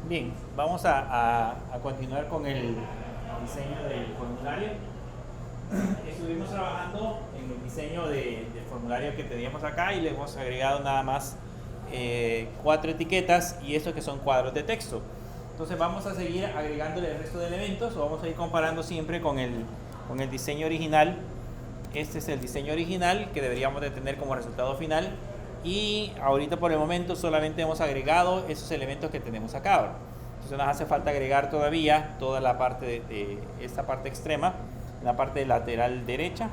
Bien, vamos a continuar con el diseño del formulario. Estuvimos trabajando en el diseño del formulario que teníamos acá y le hemos agregado nada más 4 etiquetas y estos que son cuadros de texto. Entonces vamos a seguir agregándole el resto de elementos, o vamos a ir comparando siempre con el diseño original. Este es el diseño original que deberíamos de tener como resultado final. Y ahorita por el momento solamente hemos agregado esos elementos que tenemos acá ahora. Entonces nos hace falta agregar todavía toda la parte de esta parte extrema, la parte lateral derecha.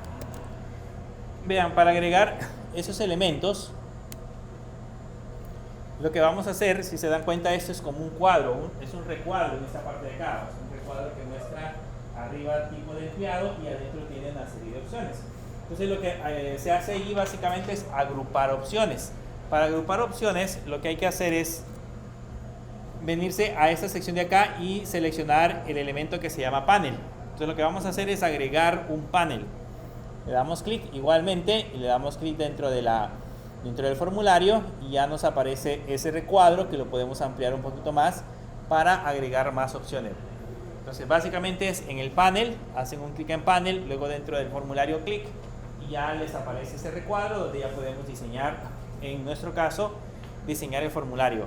Vean, para agregar esos elementos, lo que vamos a hacer, si se dan cuenta, esto es como un cuadro, es un recuadro en esta parte de acá. Es un recuadro que muestra arriba tipo de empleado y adentro tiene una serie de opciones. Entonces lo que se hace ahí básicamente es agrupar opciones. Para agrupar opciones lo que hay que hacer es venirse a esta sección de acá y seleccionar el elemento que se llama panel. Entonces lo que vamos a hacer es agregar un panel. Le damos clic igualmente y le damos clic dentro del formulario y ya nos aparece ese recuadro que lo podemos ampliar un poquito más para agregar más opciones. Entonces básicamente es en el panel, hacen un clic en panel, luego dentro del formulario clic y ya les aparece ese recuadro donde ya podemos diseñar, en nuestro caso, diseñar el formulario.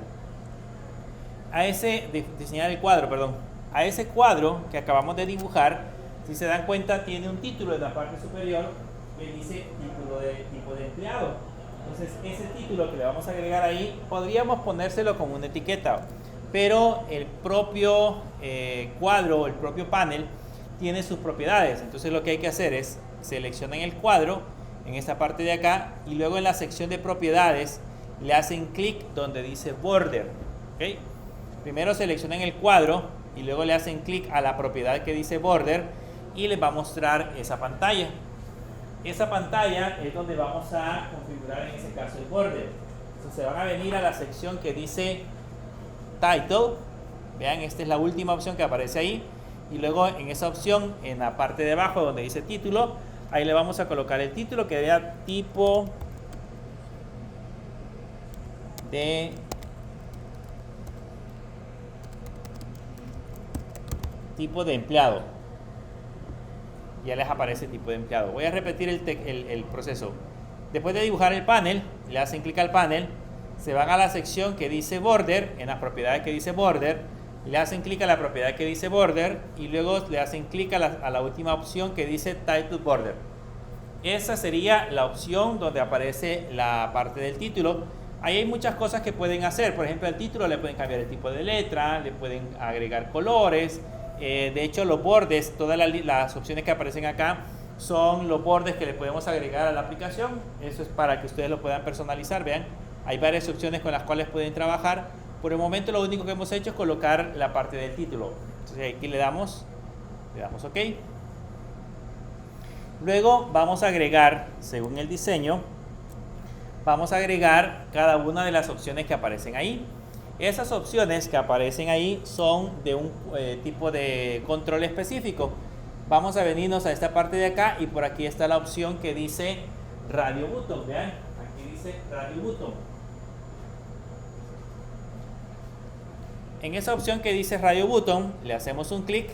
Diseñar el cuadro, perdón. A ese cuadro que acabamos de dibujar, si se dan cuenta, tiene un título en la parte superior que dice tipo de empleado. Entonces ese título que le vamos a agregar ahí, podríamos ponérselo como una etiqueta, pero el propio cuadro, el propio panel, tiene sus propiedades. Entonces lo que hay que hacer es seleccionar el cuadro en esta parte de acá y luego en la sección de propiedades le hacen clic donde dice border. ¿Okay? Primero seleccionan el cuadro y luego le hacen clic a la propiedad que dice border y les va a mostrar esa pantalla. Esa pantalla es donde vamos a configurar en ese caso el border. Entonces se van a venir a la sección que dice title. Vean, esta es la última opción que aparece ahí. Y luego en esa opción, en la parte de abajo donde dice título, ahí le vamos a colocar el título que vea tipo de empleado. Ya les aparece tipo de empleado. Voy a repetir el proceso. Después de dibujar el panel, le hacen clic al panel, se van a la sección que dice border, en las propiedades que dice border, le hacen clic a la propiedad que dice border y luego le hacen clic a la última opción que dice title border. Esa sería la opción donde aparece la parte del título. Ahí hay muchas cosas que pueden hacer. Por ejemplo, al título le pueden cambiar el tipo de letra, le pueden agregar colores. De hecho, los bordes, todas las opciones que aparecen acá son los bordes que le podemos agregar a la aplicación. Eso es para que ustedes lo puedan personalizar. Vean, hay varias opciones con las cuales pueden trabajar. Por el momento lo único que hemos hecho es colocar la parte del título. Entonces aquí le damos OK. Luego vamos a agregar, según el diseño, vamos a agregar cada una de las opciones que aparecen ahí. Esas opciones que aparecen ahí son de un tipo de control específico. Vamos a venirnos a esta parte de acá y por aquí está la opción que dice Radio Button. Vean, aquí dice Radio Button. En esa opción que dice Radio Button le hacemos un clic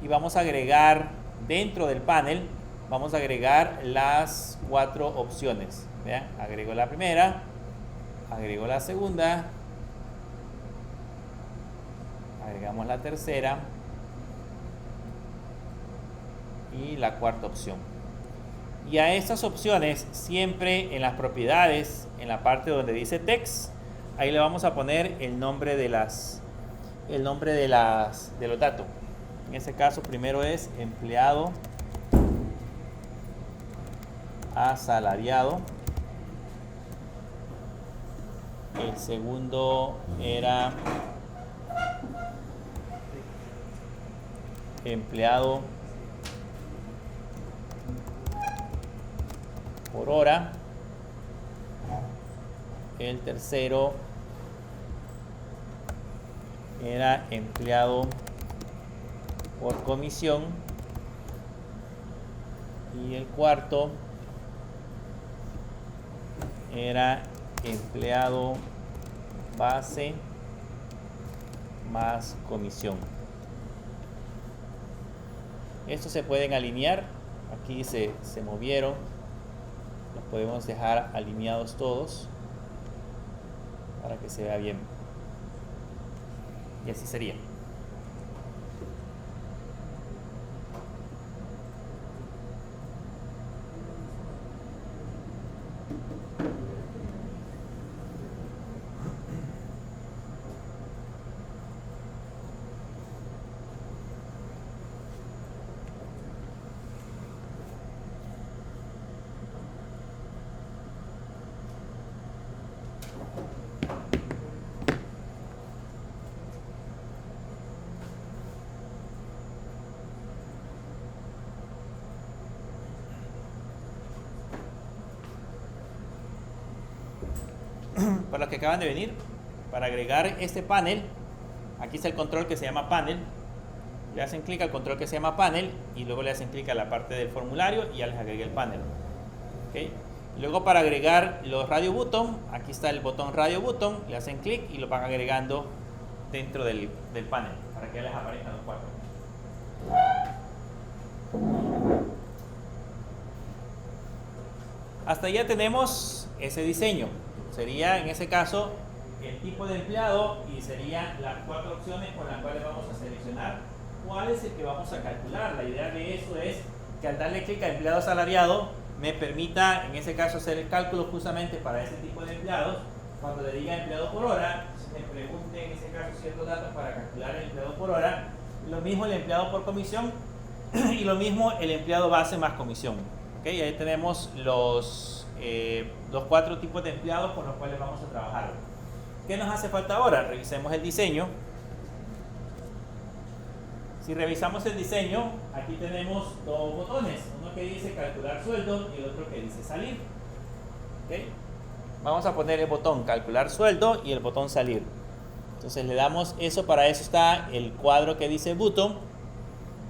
y vamos a agregar dentro del panel, vamos a agregar las 4 opciones. Vean, agrego la primera, agrego la segunda, agregamos la tercera y la cuarta opción. Y a estas opciones siempre en las propiedades, en la parte donde dice text, ahí le vamos a poner el nombre de los datos. En este caso primero es empleado asalariado. El segundo era empleado por hora. El tercero era empleado por comisión. Y el cuarto era empleado base más comisión. Estos se pueden alinear. Aquí se movieron. Los podemos dejar alineados todos para que se vea bien. Y así sería. Para los que acaban de venir, para agregar este panel, aquí está el control que se llama panel. Le hacen clic al control que se llama panel y luego le hacen clic a la parte del formulario y ya les agregué el panel. ¿Okay? Luego para agregar los radio button, aquí está el botón radio button, le hacen clic y lo van agregando dentro del panel para que ya les aparezcan los cuatro. Hasta ya tenemos ese diseño. Sería en ese caso el tipo de empleado y serían las cuatro opciones con las cuales vamos a seleccionar cuál es el que vamos a calcular. La idea de eso es que al darle clic a empleado asalariado me permita en ese caso hacer el cálculo justamente para ese tipo de empleados. Cuando le diga empleado por hora, me pregunte en ese caso ciertos datos para calcular el empleado por hora. Lo mismo el empleado por comisión y lo mismo el empleado base más comisión. ¿Okay? Ahí tenemos los cuatro tipos de empleados con los cuales vamos a trabajar. ¿Qué nos hace falta ahora? Revisemos el diseño. Si revisamos el diseño, aquí tenemos dos botones, uno que dice calcular sueldo y el otro que dice salir. ¿Okay? Vamos a poner el botón calcular sueldo y el botón salir. Entonces le damos eso, para eso está el cuadro que dice button.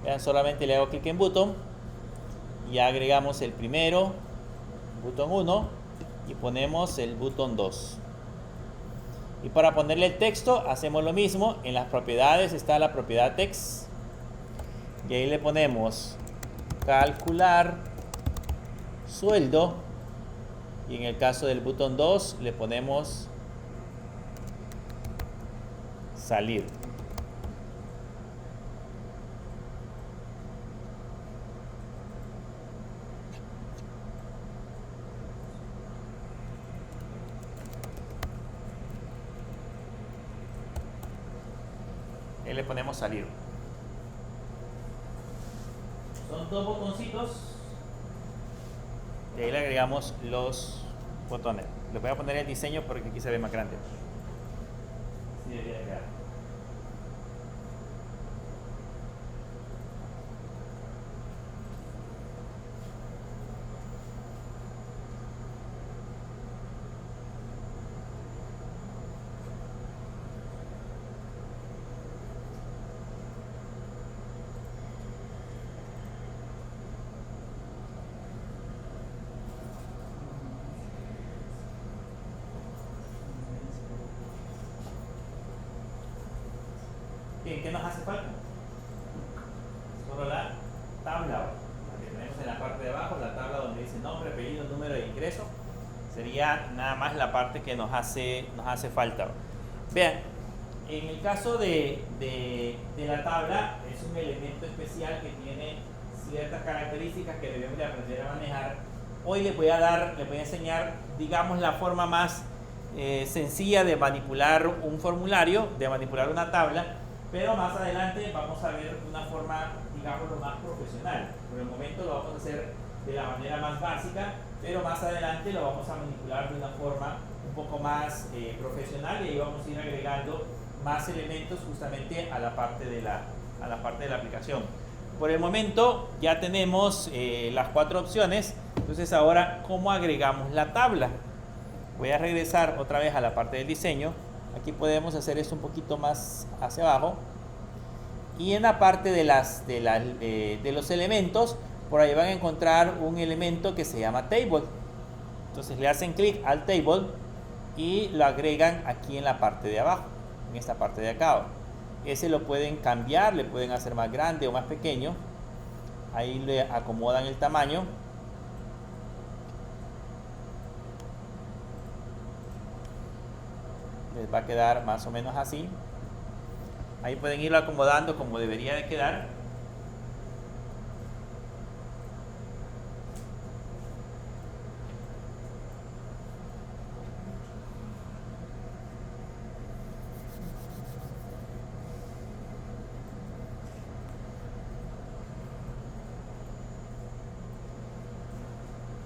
Vean, solamente le hago clic en button y agregamos el primero, botón 1, y ponemos el botón 2. Y para ponerle el texto hacemos lo mismo. En las propiedades está la propiedad text y ahí le ponemos calcular sueldo y en el caso del botón 2 le ponemos salir. Ahí le ponemos salir. Son dos botoncitos y ahí le agregamos los botones. Les voy a poner el diseño porque aquí se ve más grande. Sí, debería quedar. ¿Qué nos hace falta? Solo la tabla, la que tenemos en la parte de abajo, la tabla donde dice nombre, apellido, número de ingreso. Sería nada más la parte que nos hace falta. Vean, en el caso de la tabla, es un elemento especial que tiene ciertas características que debemos de aprender a manejar. Hoy les voy a enseñar, digamos, la forma más sencilla de manipular un formulario, de manipular una tabla. Pero más adelante vamos a ver una forma, digamos, lo más profesional. Por el momento lo vamos a hacer de la manera más básica, pero más adelante lo vamos a manipular de una forma un poco más profesional y ahí vamos a ir agregando más elementos justamente a la parte de la aplicación. Por el momento ya tenemos las cuatro opciones. Entonces ahora, ¿cómo agregamos la tabla? Voy a regresar otra vez a la parte del diseño. Aquí podemos hacer esto un poquito más hacia abajo. Y en la parte de los elementos, por ahí van a encontrar un elemento que se llama table. Entonces le hacen clic al table y lo agregan aquí en la parte de abajo, en esta parte de acá. ese lo pueden cambiar, le pueden hacer más grande o más pequeño. Ahí le acomodan el tamaño. Les va a quedar más o menos así. Ahí pueden irlo acomodando como debería de quedar.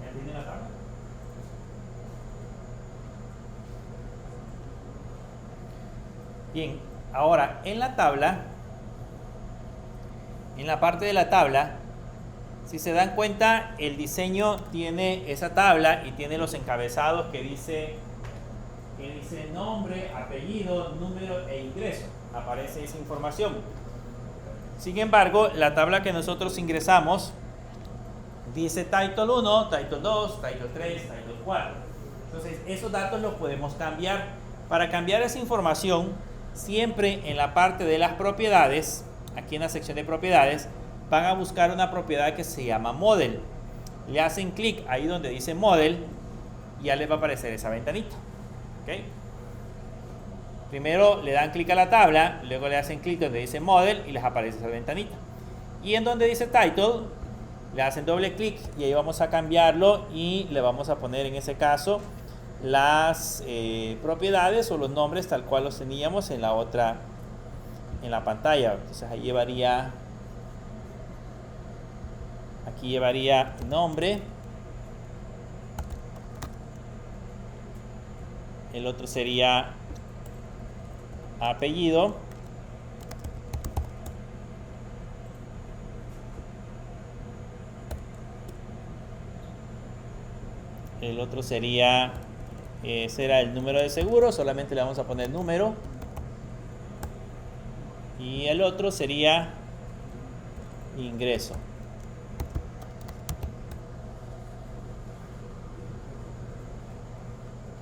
¿Entienden la tabla? Bien, ahora en la tabla, en la parte de la tabla, si se dan cuenta, el diseño tiene esa tabla y tiene los encabezados que dice nombre, apellido, número e ingreso. Aparece esa información. Sin embargo, la tabla que nosotros ingresamos dice Title 1, Title 2, Title 3, Title 4. Entonces, esos datos los podemos cambiar. Para cambiar esa información, siempre en la parte de las propiedades, aquí en la sección de propiedades, van a buscar una propiedad que se llama Model. Le hacen clic ahí donde dice Model y ya les va a aparecer esa ventanita. ¿Okay? Primero le dan clic a la tabla, luego le hacen clic donde dice Model y les aparece esa ventanita. Y en donde dice Title, le hacen doble clic y ahí vamos a cambiarlo y le vamos a poner en ese caso las propiedades o los nombres tal cual los teníamos en la otra, en la pantalla. Entonces ahí llevaría, aquí llevaría nombre, el otro sería apellido, el otro sería será el número de seguro, solamente le vamos a poner número, y el otro sería ingreso.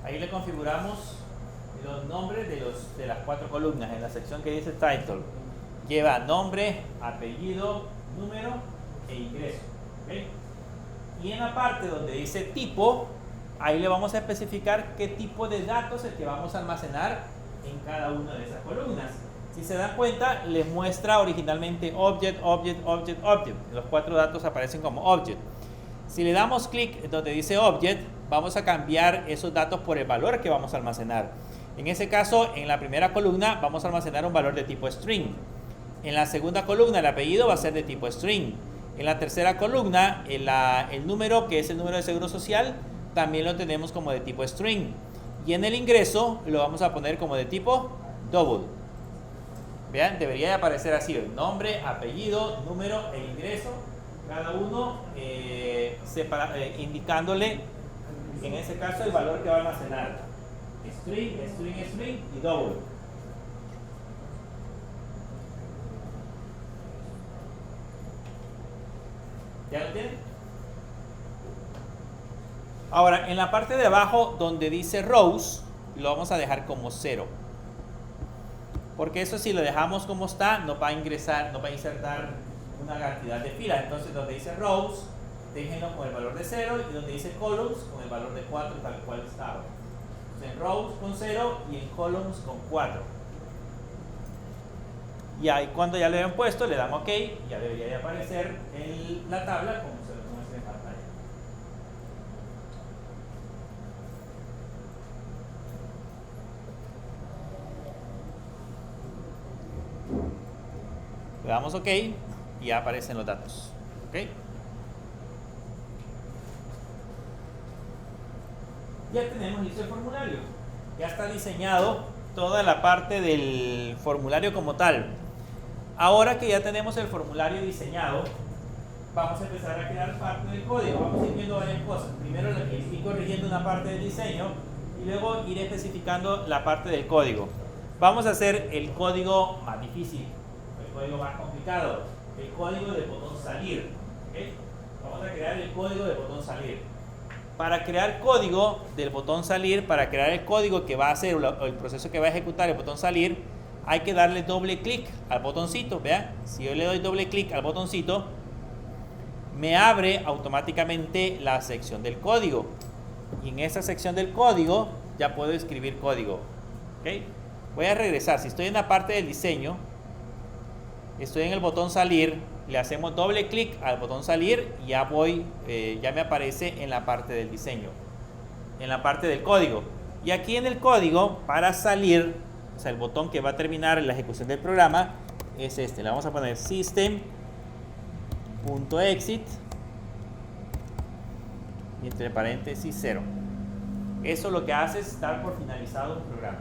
Ahí le configuramos los nombres de las 4 columnas. En la sección que dice Title lleva nombre, apellido, número e ingreso. ¿Okay? Y en la parte donde dice tipo, ahí le vamos a especificar qué tipo de datos es el que vamos a almacenar en cada una de esas columnas. Si se dan cuenta, les muestra originalmente Object, Object, Object, Object. Los 4 datos aparecen como Object. Si le damos clic donde dice Object, vamos a cambiar esos datos por el valor que vamos a almacenar. En ese caso, en la primera columna vamos a almacenar un valor de tipo string. En la segunda columna el apellido va a ser de tipo string. En la tercera columna el número, que es el número de seguro social, también lo tenemos como de tipo string. Y en el ingreso lo vamos a poner como de tipo double. Vean, debería de aparecer así: el nombre, apellido, número e ingreso, cada uno indicándole en ese caso el valor que va a almacenar. String, string, string y double. ¿Ya lo tienen? Ahora, en la parte de abajo donde dice rows, lo vamos a dejar como 0. Porque eso, si lo dejamos como está, nos va a ingresar, nos va a insertar una cantidad de filas. Entonces, donde dice rows, déjenlo con el valor de 0, y donde dice columns, con el valor de 4, tal cual estaba. Entonces, en rows con 0 y en columns con 4. Y ahí, cuando ya le hayan puesto, le damos OK, y ya debería de aparecer la tabla como se lo muestra en pantalla. Le damos OK y ya aparecen los datos. ¿Okay? Ya tenemos listo el formulario. Ya está diseñado toda la parte del formulario como tal. Ahora que ya tenemos el formulario diseñado, vamos a empezar a crear parte del código. Vamos a ir viendo varias cosas. Primero ir corrigiendo una parte del diseño y luego ir especificando la parte del código. Vamos a hacer el código más difícil, el código más complicado, el código del botón salir. ¿Okay? Vamos a crear el código del botón salir. Para crear código del botón salir, para crear el código que va a hacer, o el proceso que va a ejecutar el botón salir, hay que darle doble clic al botoncito. Vean, si yo le doy doble clic al botoncito, me abre automáticamente la sección del código. Y en esa sección del código ya puedo escribir código. ¿Okay? Voy a regresar. Si estoy en la parte del diseño, estoy en el botón salir, le hacemos doble clic al botón salir y ya voy, ya me aparece en la parte del diseño, en la parte del código. Y aquí en el código, para salir, o sea, el botón que va a terminar la ejecución del programa es este. Le vamos a poner system.exit y entre paréntesis 0. Eso lo que hace es dar por finalizado un programa.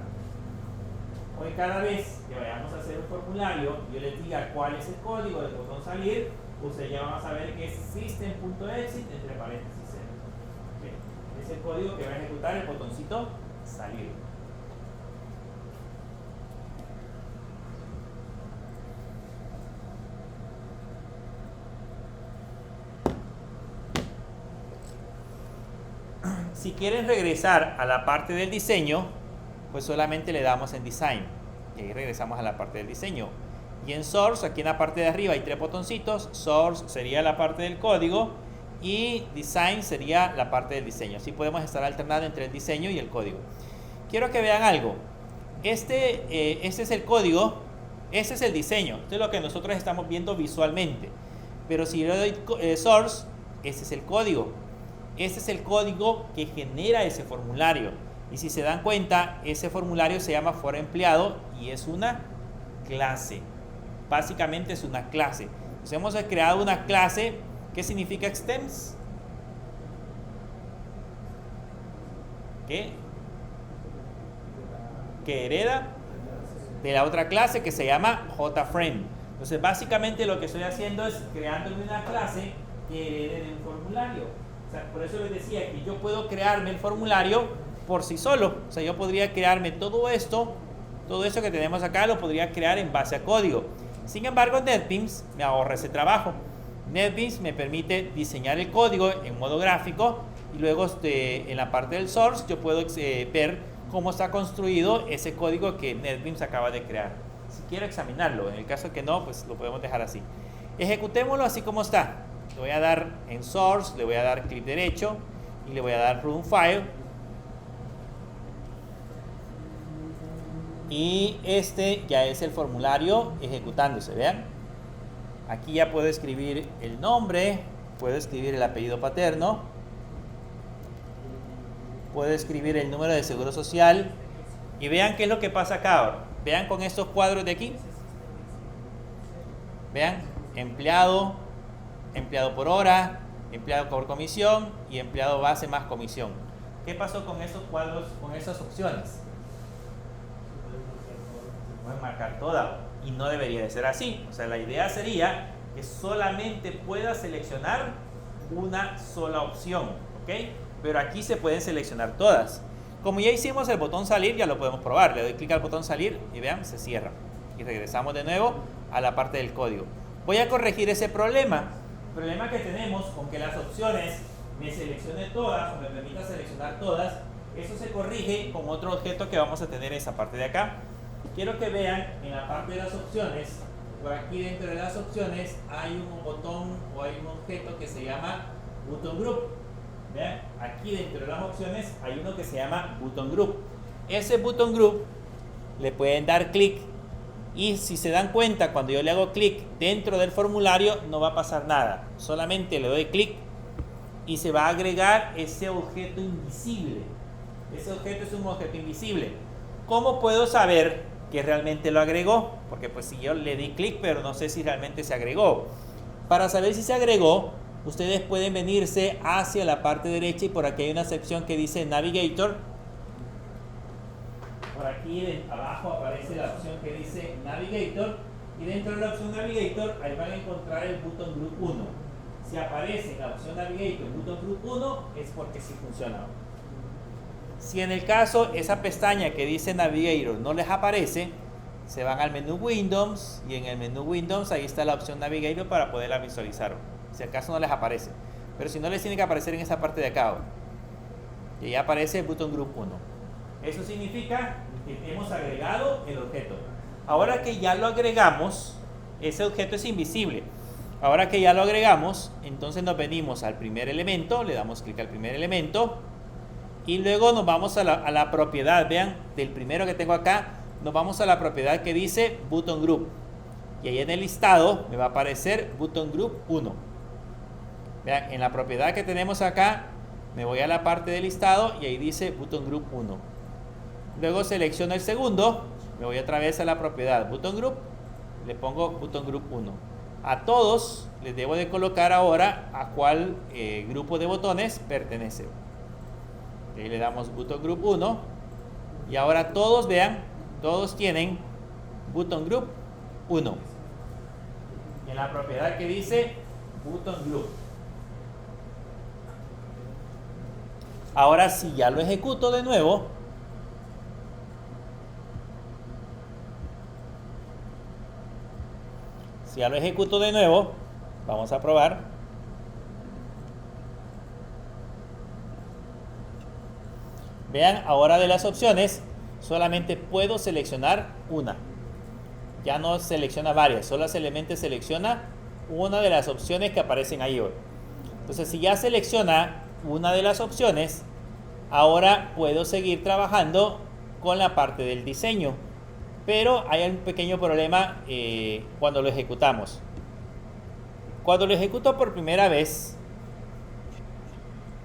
Hoy cada vez que vayamos a hacer un formulario, yo les diga cuál es el código del botón salir, ustedes ya van a saber que es system.exit entre paréntesis 0. ¿Okay? Es el código que va a ejecutar el botoncito salir. Si quieren regresar a la parte del diseño, pues solamente le damos en Design y ahí regresamos a la parte del diseño. Y en Source, aquí en la parte de arriba hay 3 botoncitos. Source sería la parte del código y Design sería la parte del diseño. Así podemos estar alternando entre el diseño y el código. Quiero que vean algo. Este es el código, este es el diseño. Esto es lo que nosotros estamos viendo visualmente. Pero si yo le doy Source, este es el código. Este es el código que genera ese formulario. Y si se dan cuenta, ese formulario se llama for empleado y es una clase. Básicamente es una clase. Entonces hemos creado una clase. ¿Qué significa extends? ¿Qué? Que hereda de la otra clase que se llama JFrame. Entonces básicamente lo que estoy haciendo es creándome una clase que herede de un formulario. O sea, por eso les decía que yo puedo crearme el formulario por sí solo. O sea, yo podría crearme todo esto que tenemos acá, lo podría crear en base a código. Sin embargo, NetBeans me ahorra ese trabajo. NetBeans me permite diseñar el código en modo gráfico y luego en la parte del source yo puedo ver cómo está construido ese código que NetBeans acaba de crear. Si quiero examinarlo, en el caso que no, pues lo podemos dejar así. Ejecutémoslo así como está. Le voy a dar en Source, le voy a dar clic derecho y le voy a dar Run File. Y este ya es el formulario ejecutándose, vean. Aquí ya puedo escribir el nombre, puedo escribir el apellido paterno, puedo escribir el número de seguro social y vean qué es lo que pasa acá ahora. Vean con estos cuadros de aquí. Vean, empleado, empleado por hora, empleado por comisión y empleado base más comisión. ¿Qué pasó con esos cuadros, con esas opciones? Pueden marcar todas y no debería de ser así. O sea, la idea sería que solamente pueda seleccionar una sola opción, ¿ok? Pero aquí se pueden seleccionar todas. Como ya hicimos el botón salir, ya lo podemos probar. Le doy clic al botón salir y vean, se cierra. Y regresamos de nuevo a la parte del código. Voy a corregir ese problema. El problema que tenemos con que las opciones me seleccione todas o me permita seleccionar todas, eso se corrige con otro objeto que vamos a tener en esa parte de acá. Quiero que vean en la parte de las opciones, por aquí dentro de las opciones hay un botón o hay un objeto que se llama Button Group. ¿Vean? Aquí dentro de las opciones hay uno que se llama Button Group. Ese Button Group le pueden dar clic y si se dan cuenta, cuando yo le hago clic dentro del formulario no va a pasar nada. Solamente le doy clic y se va a agregar ese objeto invisible. Ese objeto es un objeto invisible. ¿Cómo puedo saber que realmente lo agregó? Porque pues si yo le di clic pero no sé si realmente se agregó. Para saber si se agregó, ustedes pueden venirse hacia la parte derecha y por aquí hay una sección que dice Navigator. Por aquí abajo aparece la opción que dice Navigator y dentro de la opción Navigator ahí van a encontrar el Button Group 1. Si aparece la opción Navigator Button Group 1 es porque sí funciona. Si en el caso esa pestaña que dice Navigator no les aparece, se van al menú Windows y en el menú Windows ahí está la opción Navigator para poderla visualizar. Si acaso no les aparece, pero si no les tiene que aparecer en esa parte de acá y ahí aparece el Button Group 1. Eso significa que hemos agregado el objeto. ahora que ya lo agregamos, ese objeto es invisible. Ahora que ya lo agregamos, entonces nos venimos al primer elemento, le damos clic al primer elemento y luego nos vamos a la propiedad, vean, del primero que tengo acá, nos vamos a la propiedad que dice Button Group. Y ahí en el listado me va a aparecer Button Group 1. Vean, en la propiedad que tenemos acá, me voy a la parte del listado y ahí dice Button Group 1. Luego selecciono el segundo, me voy otra vez a la propiedad Button Group, le pongo Button Group 1. A todos les debo de colocar ahora a cuál grupo de botones pertenece. Ahí le damos Button Group 1 y ahora todos, vean, todos tienen Button Group 1 en la propiedad que dice Button Group. Ahora si ya lo ejecuto de nuevo, vamos a probar. Vean, ahora de las opciones solamente puedo seleccionar una. Ya no selecciona varias, solamente selecciona una de las opciones que aparecen ahí hoy. Entonces, si ya selecciona una de las opciones, ahora puedo seguir trabajando con la parte del diseño. Pero hay un pequeño problema cuando lo ejecutamos. Cuando lo ejecuto por primera vez,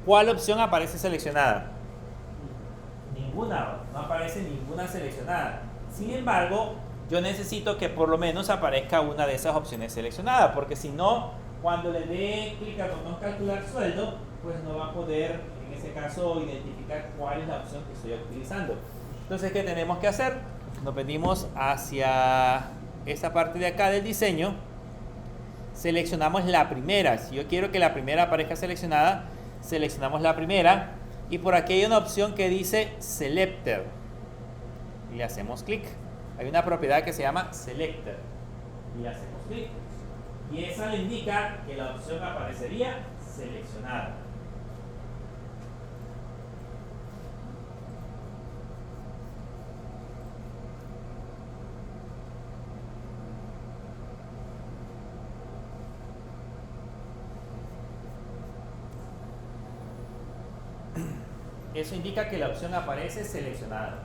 ¿cuál opción aparece seleccionada? Ninguna, no aparece ninguna seleccionada. Sin embargo, yo necesito que por lo menos aparezca una de esas opciones seleccionadas, porque si no, cuando le dé clic al botón calcular sueldo, pues no va a poder, en ese caso, identificar cuál es la opción que estoy utilizando. Entonces, ¿qué tenemos que hacer? Nos venimos hacia esta parte de acá del diseño, seleccionamos la primera. Si yo quiero que la primera aparezca seleccionada, seleccionamos la primera y por aquí hay una opción que dice Selector y le hacemos clic. Hay una propiedad que se llama Selector y le hacemos clic y esa le indica que la opción aparecería seleccionada. Eso indica que la opción aparece seleccionada.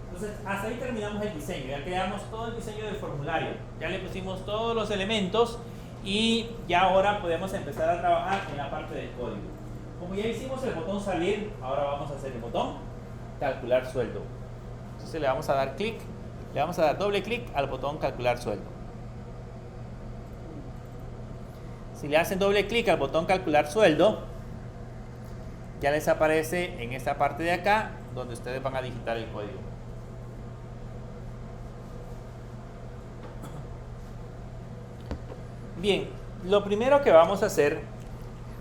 Entonces, hasta ahí terminamos el diseño. Ya creamos todo el diseño del formulario. Ya le pusimos todos los elementos y ya ahora podemos empezar a trabajar en la parte del código. Como ya hicimos el botón salir, ahora vamos a hacer el botón calcular sueldo. Entonces le vamos a dar clic, le vamos a dar doble clic al botón calcular sueldo. Si le hacen doble clic al botón calcular sueldo, ya les aparece en esta parte de acá donde ustedes van a digitar el código. Bien, lo primero que vamos a hacer,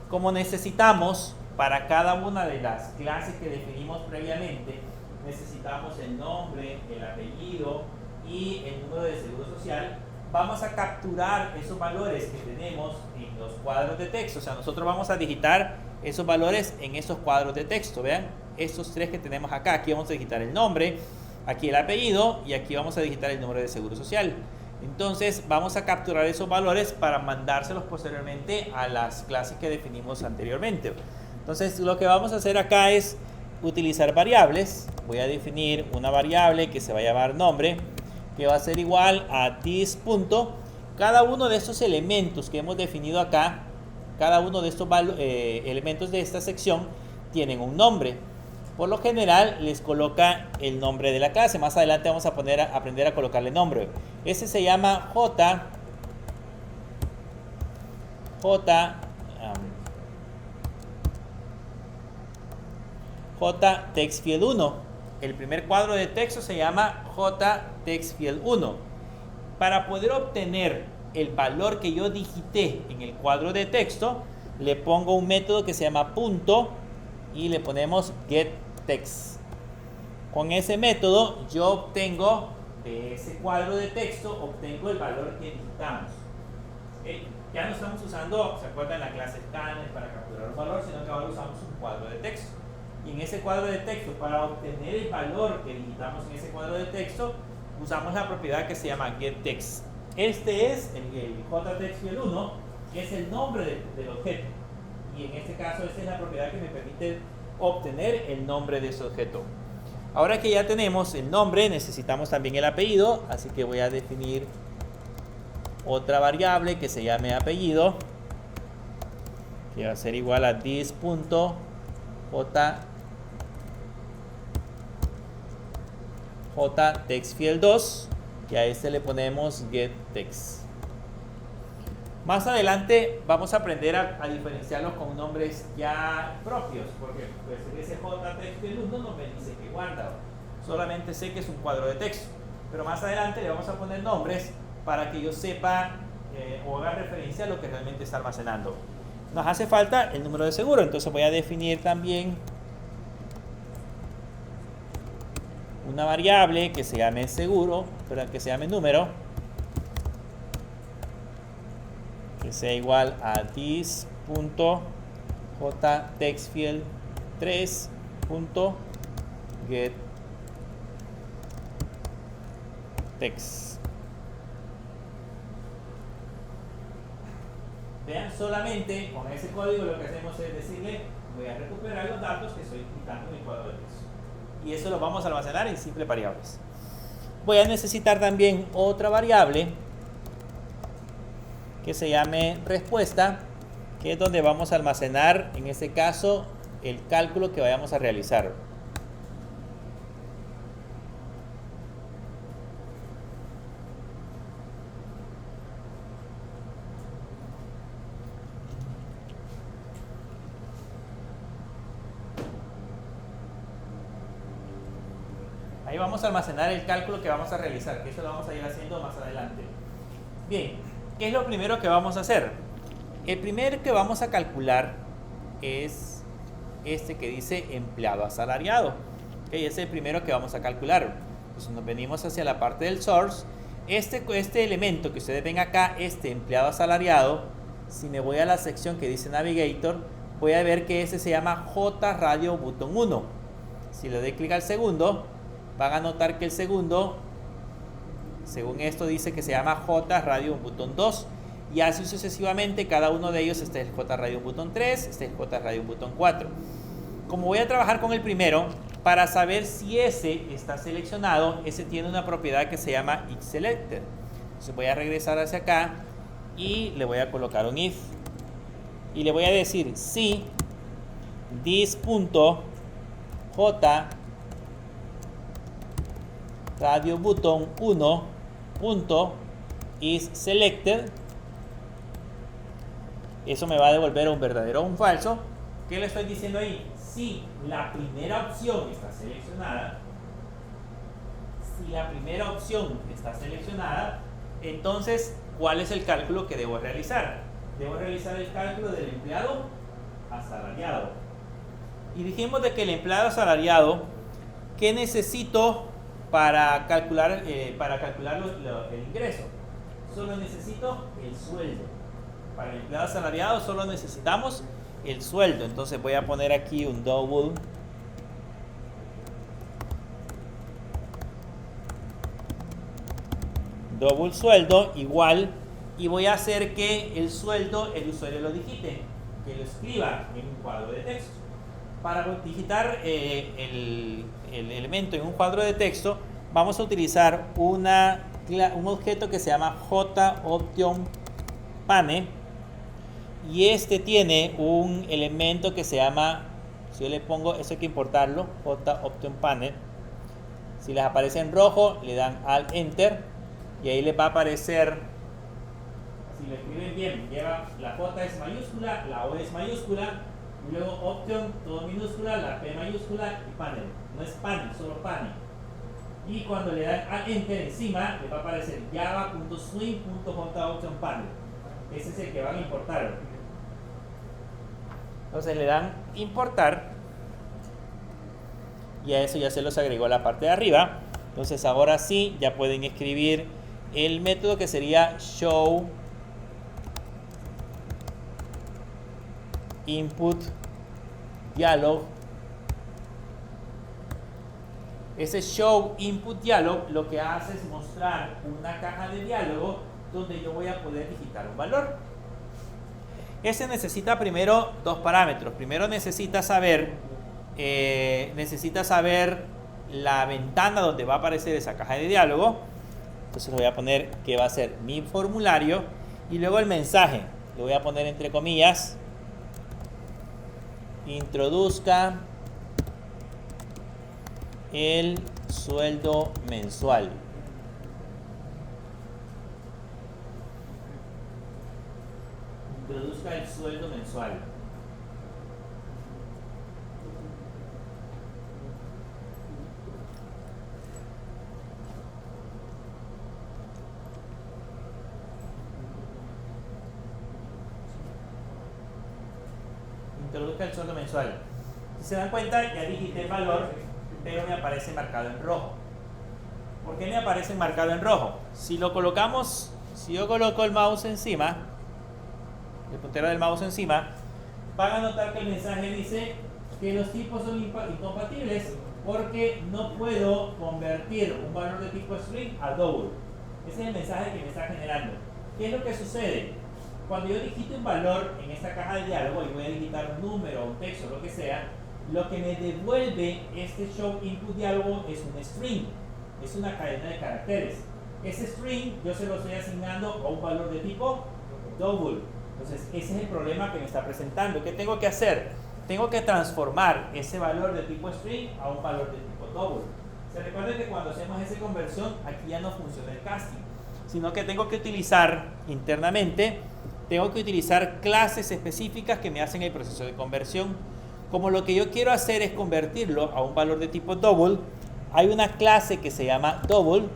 como necesitamos para cada una de las clases que definimos previamente, necesitamos el nombre, el apellido y el número de seguro social, vamos a capturar esos valores que tenemos en los cuadros de texto. O sea, nosotros vamos a digitar esos valores en esos cuadros de texto. Vean, estos tres que tenemos acá. Aquí vamos a digitar el nombre, aquí el apellido y aquí vamos a digitar el número de seguro social. Entonces vamos a capturar esos valores para mandárselos posteriormente a las clases que definimos anteriormente. Entonces lo que vamos a hacer acá es utilizar variables. Voy a definir una variable que se va a llamar nombre, que va a ser igual a this punto. Cada uno de estos elementos que hemos definido acá, cada uno de estos elementos de esta sección tienen un nombre. Por lo general les coloca el nombre de la clase. Más adelante vamos a aprender a colocarle nombre. Ese se llama JTextField 1. El primer cuadro de texto se llama JTextField 1. Para poder obtener el valor que yo digité en el cuadro de texto, le pongo un método que se llama punto y le ponemos getText. Con ese método yo obtengo de ese cuadro de texto, obtengo el valor que digitamos. ¿Okay? Ya no estamos usando, ¿se acuerdan la clase scanner para capturar un valor? Sino que ahora usamos un cuadro de texto. Y en ese cuadro de texto, para obtener el valor que digitamos en ese cuadro de texto, usamos la propiedad que se llama getText. Este es el JTextField1, que es el nombre del objeto. Y en este caso, esta es la propiedad que me permite obtener el nombre de ese objeto. Ahora que ya tenemos el nombre, necesitamos también el apellido, así que voy a definir otra variable que se llame apellido, que va a ser igual a JTextField2, y a este le ponemos getText. Más adelante vamos a aprender a diferenciarlos con nombres ya propios, porque pues ese JTextField1 no me dice que guarda, solamente sé que es un cuadro de texto, pero más adelante le vamos a poner nombres para que yo sepa o haga referencia a lo que realmente está almacenando. Nos hace falta el número de seguro, entonces voy a definir también una variable que se llame seguro, pero que se llame número, que sea igual a this.jtextfield3.getText. Vean, solamente con ese código lo que hacemos es decirle, voy a recuperar los datos que estoy quitando en el cuadro de texto. Y eso lo vamos a almacenar en simples variables. Voy a necesitar también otra variable que se llame respuesta, que es donde vamos a almacenar, en este caso, el cálculo que vayamos a realizar. Ahí vamos a almacenar el cálculo que vamos a realizar, que eso lo vamos a ir haciendo más adelante. Bien, ¿qué es lo primero que vamos a hacer? El primero que vamos a calcular es este que dice empleado asalariado. ¿Okay? Es el primero que vamos a calcular. Entonces nos venimos hacia la parte del source. Este elemento que ustedes ven acá, este empleado asalariado, si me voy a la sección que dice Navigator, voy a ver que ese se llama JRadio Button 1. Si le doy clic al segundo, van a notar que el segundo, según esto, dice que se llama JRadio Button 2. Y así sucesivamente, cada uno de ellos. Este es el JRadio Button 3, este es el JRadio Button 4. Como voy a trabajar con el primero, para saber si ese está seleccionado, ese tiene una propiedad que se llama isSelected. Entonces voy a regresar hacia acá y le voy a colocar un if. Y le voy a decir si this.JRadio Button 1.isSelected. Eso me va a devolver un verdadero o un falso. ¿Qué le estoy diciendo ahí? Si la primera opción está seleccionada, entonces, ¿cuál es el cálculo que debo realizar? Debo realizar el cálculo del empleado asalariado. Y dijimos de que el empleado asalariado, ¿qué necesito para calcular el ingreso? Solo necesito el sueldo. Para el empleado asalariado solo necesitamos el sueldo. Entonces voy a poner aquí un double sueldo igual, y voy a hacer que el sueldo el usuario lo digite, que lo escriba en un cuadro de texto. Para digitar el elemento en un cuadro de texto, vamos a utilizar un objeto que se llama JOptionPane. Y este tiene un elemento que se llama, si yo le pongo, eso hay que importarlo, JOptionPane. Si les aparece en rojo, le dan Alt Enter y ahí les va a aparecer, si lo escriben bien, lleva la J es mayúscula, la O es mayúscula, y luego Option, todo minúscula, la P mayúscula y Panel. No es Panel, solo Panel. Y cuando le dan Alt Enter encima, les va a aparecer java.swing.jOptionPanel. Ese es el que van a importar. Entonces le dan importar y a eso ya se los agregó la parte de arriba. Entonces ahora sí ya pueden escribir el método que sería show input dialog Ese show input dialog lo que hace es mostrar una caja de diálogo donde yo voy a poder digitar un valor. Ese necesita primero dos parámetros. Primero necesita saber la ventana donde va a aparecer esa caja de diálogo. Entonces le voy a poner que va a ser mi formulario y luego el mensaje. Le voy a poner entre comillas, introduzca el sueldo mensual. Introduzca el sueldo mensual. Introduzca el sueldo mensual. Si se dan cuenta, ya digité el valor, pero me aparece marcado en rojo. ¿Por qué me aparece marcado en rojo? Si yo coloco el mouse encima, el puntero del mouse encima, van a notar que el mensaje dice que los tipos son incompatibles porque no puedo convertir un valor de tipo string a double. Ese es el mensaje que me está generando. ¿Qué es lo que sucede? Cuando yo digito un valor en esta caja de diálogo y voy a digitar un número, un texto, lo que sea, lo que me devuelve este show input diálogo es un string, es una cadena de caracteres. Ese string yo se lo estoy asignando a un valor de tipo double. Entonces ese es el problema que me está presentando. ¿Qué tengo que hacer? Tengo que transformar ese valor de tipo string a un valor de tipo double. Se recuerden que cuando hacemos esa conversión aquí ya no funciona el casting, sino que tengo que utilizar internamente, tengo que utilizar clases específicas que me hacen el proceso de conversión. Como lo que yo quiero hacer es convertirlo a un valor de tipo double, hay una clase que se llama double.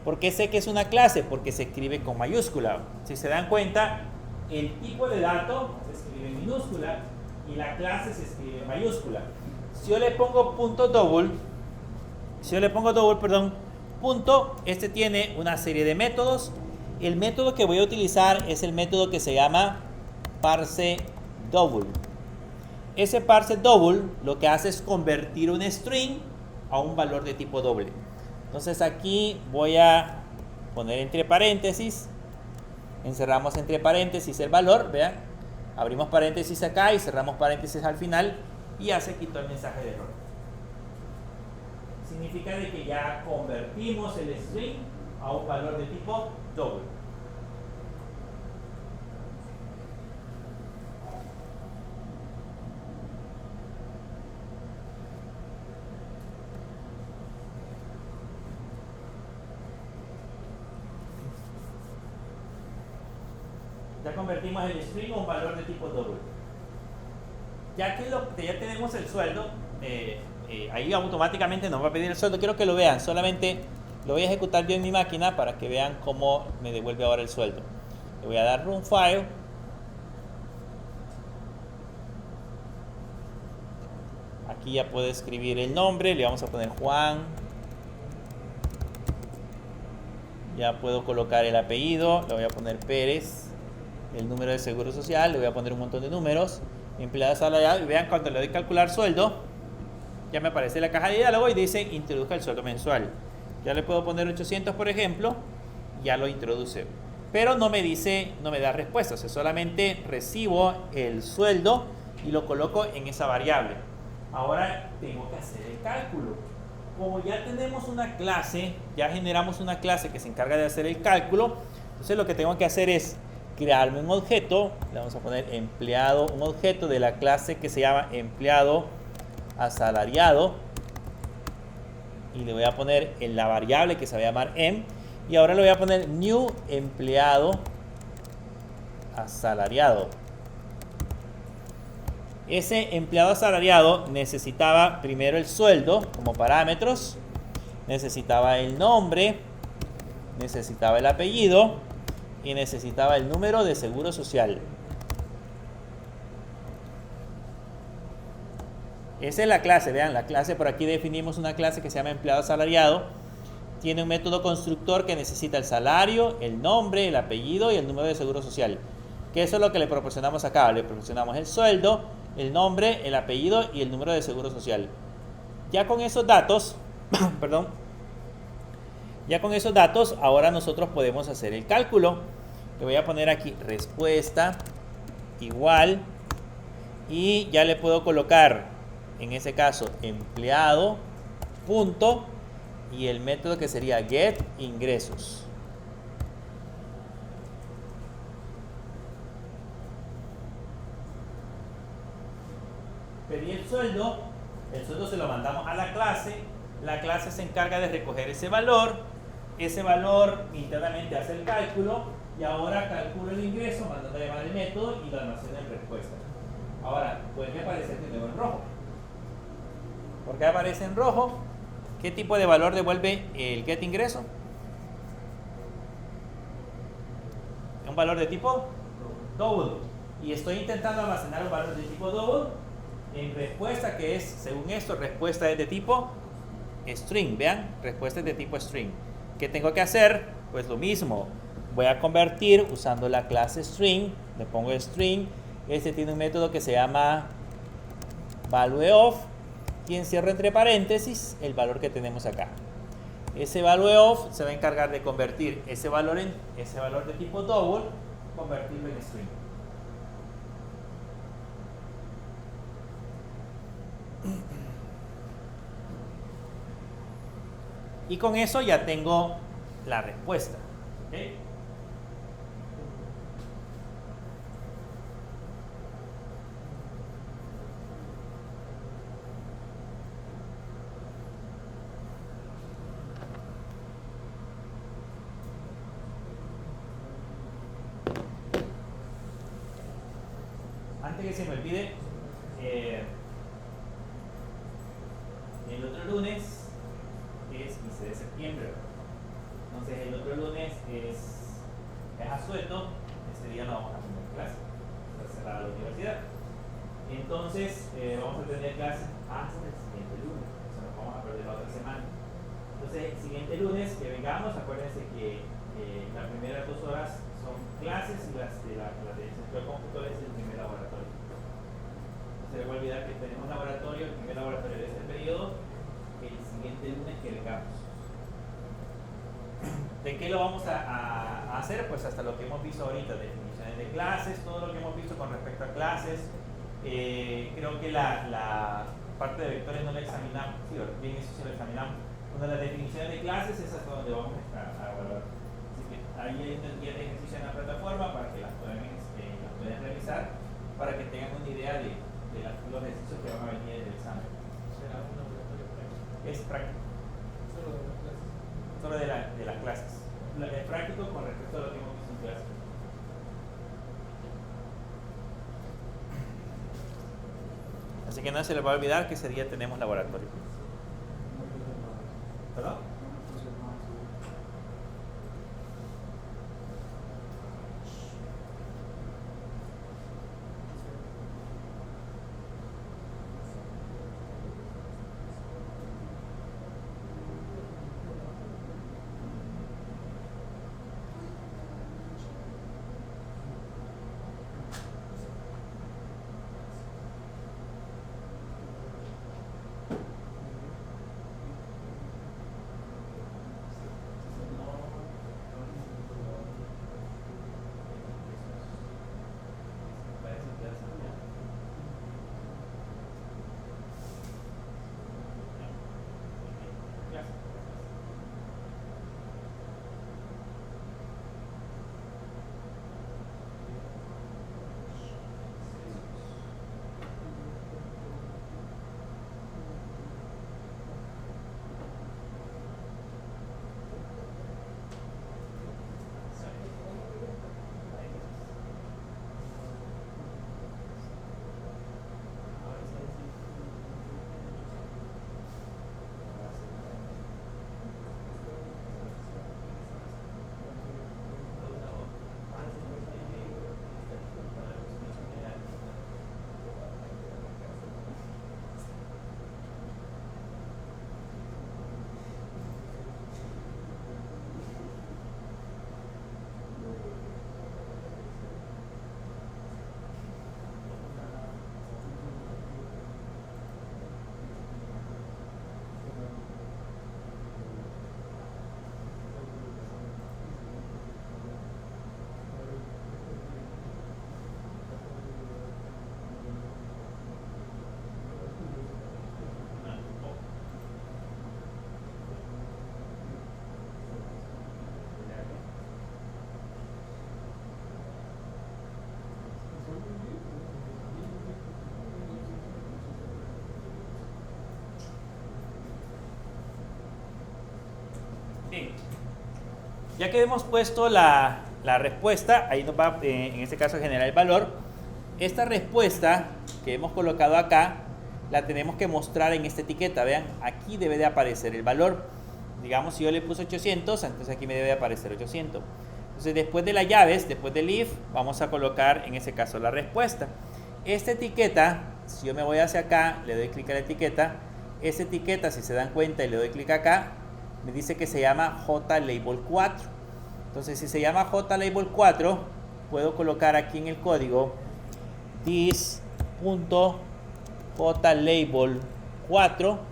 ¿Por qué sé que es una clase? Porque se escribe con mayúscula. Si se dan cuenta, el tipo de dato se escribe en minúscula y la clase se escribe en mayúscula. Si yo le pongo punto, este tiene una serie de métodos. El método que voy a utilizar es el método que se llama parse double. Ese parse double lo que hace es convertir un string a un valor de tipo doble. Entonces aquí voy a poner entre paréntesis, encerramos entre paréntesis el valor, vean, abrimos paréntesis acá y cerramos paréntesis al final y ya se quitó el mensaje de error. Significa de que ya convertimos el string a un valor de tipo doble. Ya convertimos el string a un valor de tipo doble. Ya tenemos el sueldo, ahí automáticamente nos va a pedir el sueldo. Quiero que lo vean, solamente lo voy a ejecutar yo en mi máquina para que vean cómo me devuelve ahora el sueldo. Le voy a dar run file. Aquí ya puedo escribir el nombre, le vamos a poner Juan. Ya puedo colocar el apellido, le voy a poner Pérez. El número de seguro social, le voy a poner un montón de números, empleado asalariado, y vean cuando le doy calcular sueldo, ya me aparece la caja de diálogo y dice introduzca el sueldo mensual. Ya le puedo poner 800 por ejemplo, ya lo introduce, pero no me da respuesta, o sea, solamente recibo el sueldo y lo coloco en esa variable. Ahora tengo que hacer el cálculo. Como ya tenemos una clase, ya generamos una clase que se encarga de hacer el cálculo, entonces lo que tengo que hacer es crearme un objeto, le vamos a poner empleado, un objeto de la clase que se llama empleado asalariado y le voy a poner en la variable que se va a llamar em y ahora le voy a poner new empleado asalariado. Ese empleado asalariado necesitaba primero el sueldo como parámetros, necesitaba el nombre, necesitaba el apellido y necesitaba el número de seguro social. Esa es la clase, vean, la clase por aquí definimos una clase que se llama empleado asalariado. Tiene un método constructor que necesita el salario, el nombre, el apellido y el número de seguro social. Que eso es lo que le proporcionamos acá. Le proporcionamos el sueldo, el nombre, el apellido y el número de seguro social. Ya con esos datos, perdón, ya con esos datos, ahora nosotros podemos hacer el cálculo. Le voy a poner aquí respuesta igual y ya le puedo colocar, en ese caso, empleado, punto, y el método que sería get ingresos. Pedí el sueldo se lo mandamos a la clase se encarga de recoger ese valor internamente hace el cálculo y ahora calculo el ingreso mandando a llamar el método y lo almacena en respuesta. Ahora, puede aparecer de nuevo en rojo. ¿Por qué aparece en rojo? ¿Qué tipo de valor devuelve el get ingreso? Un valor de tipo double. Y estoy intentando almacenar un valor de tipo double en respuesta, que es, según esto, respuesta es de tipo string. Vean, respuesta es de tipo string. ¿Qué tengo que hacer? Pues lo mismo. Voy a convertir usando la clase string. Le pongo string. Este tiene un método que se llama valueOf y encierro entre paréntesis el valor que tenemos acá. Ese valueOf se va a encargar de convertir ese valor de tipo double, convertirlo en string. Y con eso ya tengo la respuesta. ¿Okay? Antes que se me olvide, el otro lunes es 15 de septiembre. Entonces el otro lunes es asueto. Este día no vamos a tener clase. Está cerrada la universidad. Entonces vamos a tener clase hasta el siguiente lunes. O sea, nos vamos a perder la otra semana. Entonces el siguiente lunes que vengamos, acuérdense que las primeras 2 horas son clases y las de centro de computadores es el primer laboratorio. No se le va a olvidar que tenemos laboratorio, el primer laboratorio de este periodo, el siguiente lunes que vengamos. ¿De qué lo vamos a hacer? Pues hasta lo que hemos visto ahorita, definiciones de clases, todo lo que hemos visto con respecto a clases. Creo que la parte de vectores no la examinamos, sí, bien eso sí lo examinamos. Una de las definiciones de clases es hasta donde vamos a evaluar. Así que ahí hay una guía de ejercicio en la plataforma para que las puedan realizar, para que tengan una idea de los ejercicios que van a venir del examen. ¿Será un laboratorio práctico? Es práctico. Solo de las clases. Solo de las clases. Es práctico con respecto a lo que hemos visto en clase. Así que no se les va a olvidar que ese día tenemos laboratorio. ¿Perdón? Bien. Ya que hemos puesto la respuesta, ahí nos va en este caso a generar el valor. Esta respuesta que hemos colocado acá la tenemos que mostrar en esta etiqueta. Vean, aquí debe de aparecer el valor. Digamos, si yo le puse 800, entonces aquí me debe de aparecer 800. Entonces, después de las llaves, después del if, vamos a colocar en ese caso la respuesta. Esta etiqueta, si yo me voy hacia acá, le doy clic a la etiqueta. Esa etiqueta, si se dan cuenta y le doy clic acá, me dice que se llama JLabel 4. Entonces, si se llama JLabel 4, puedo colocar aquí en el código this.jlabel 4.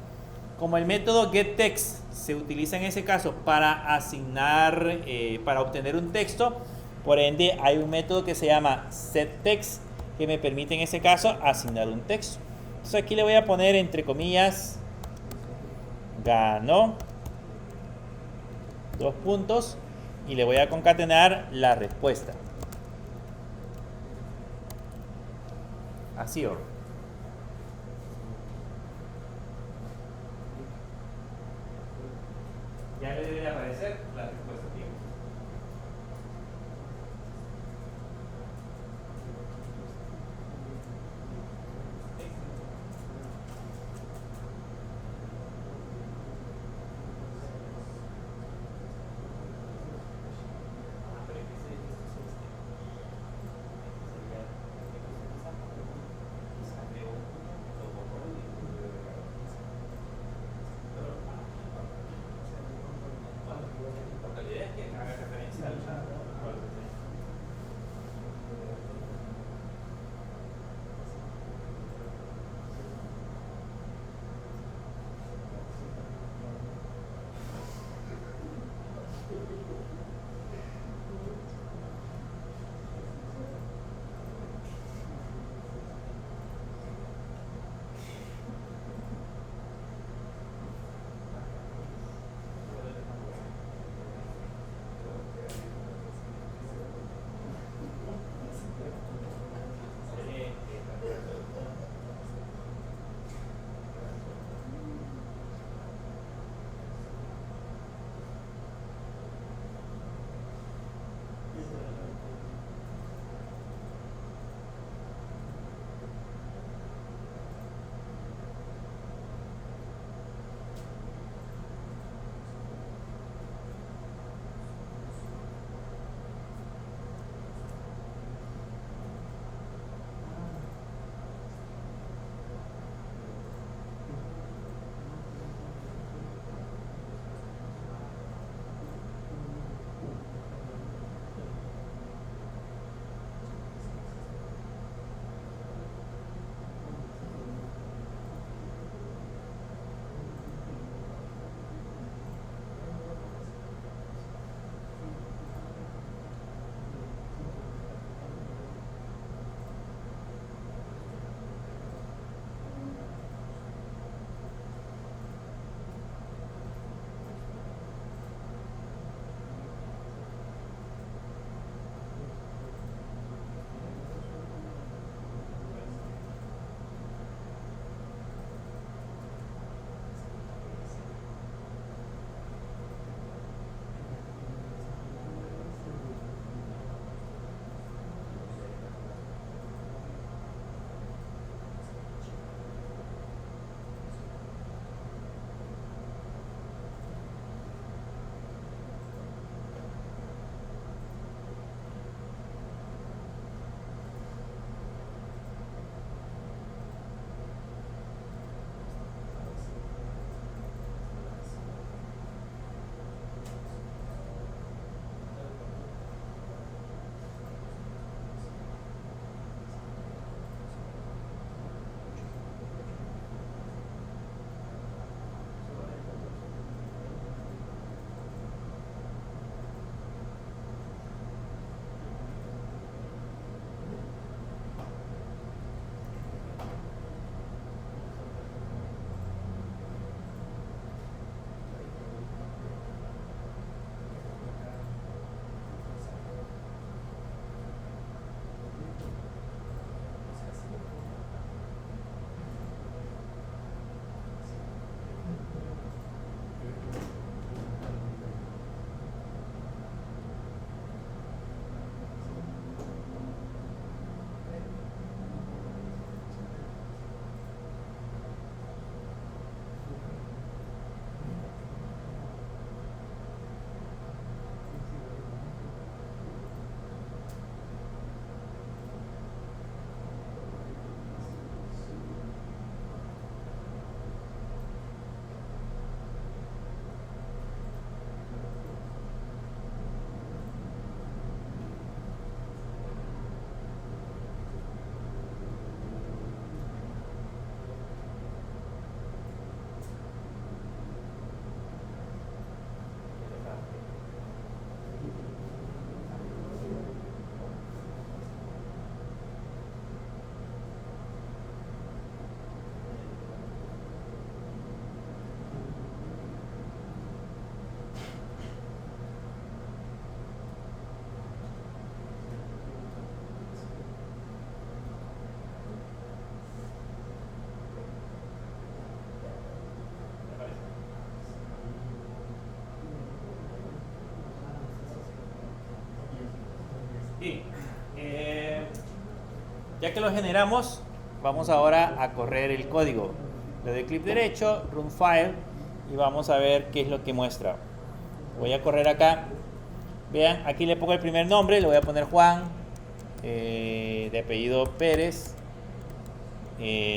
Como el método getText se utiliza en ese caso para asignar, para obtener un texto, por ende hay un método que se llama setText que me permite en ese caso asignar un texto. Entonces aquí le voy a poner entre comillas ganó, dos puntos, y le voy a concatenar la respuesta. Así, ¿o? Ya le debe aparecer la respuesta aquí. Bien, ya que lo generamos, vamos ahora a correr el código. Le doy clic derecho, Run File, y vamos a ver qué es lo que muestra. Voy a correr acá. Vean, aquí le pongo el primer nombre, le voy a poner Juan, de apellido Pérez,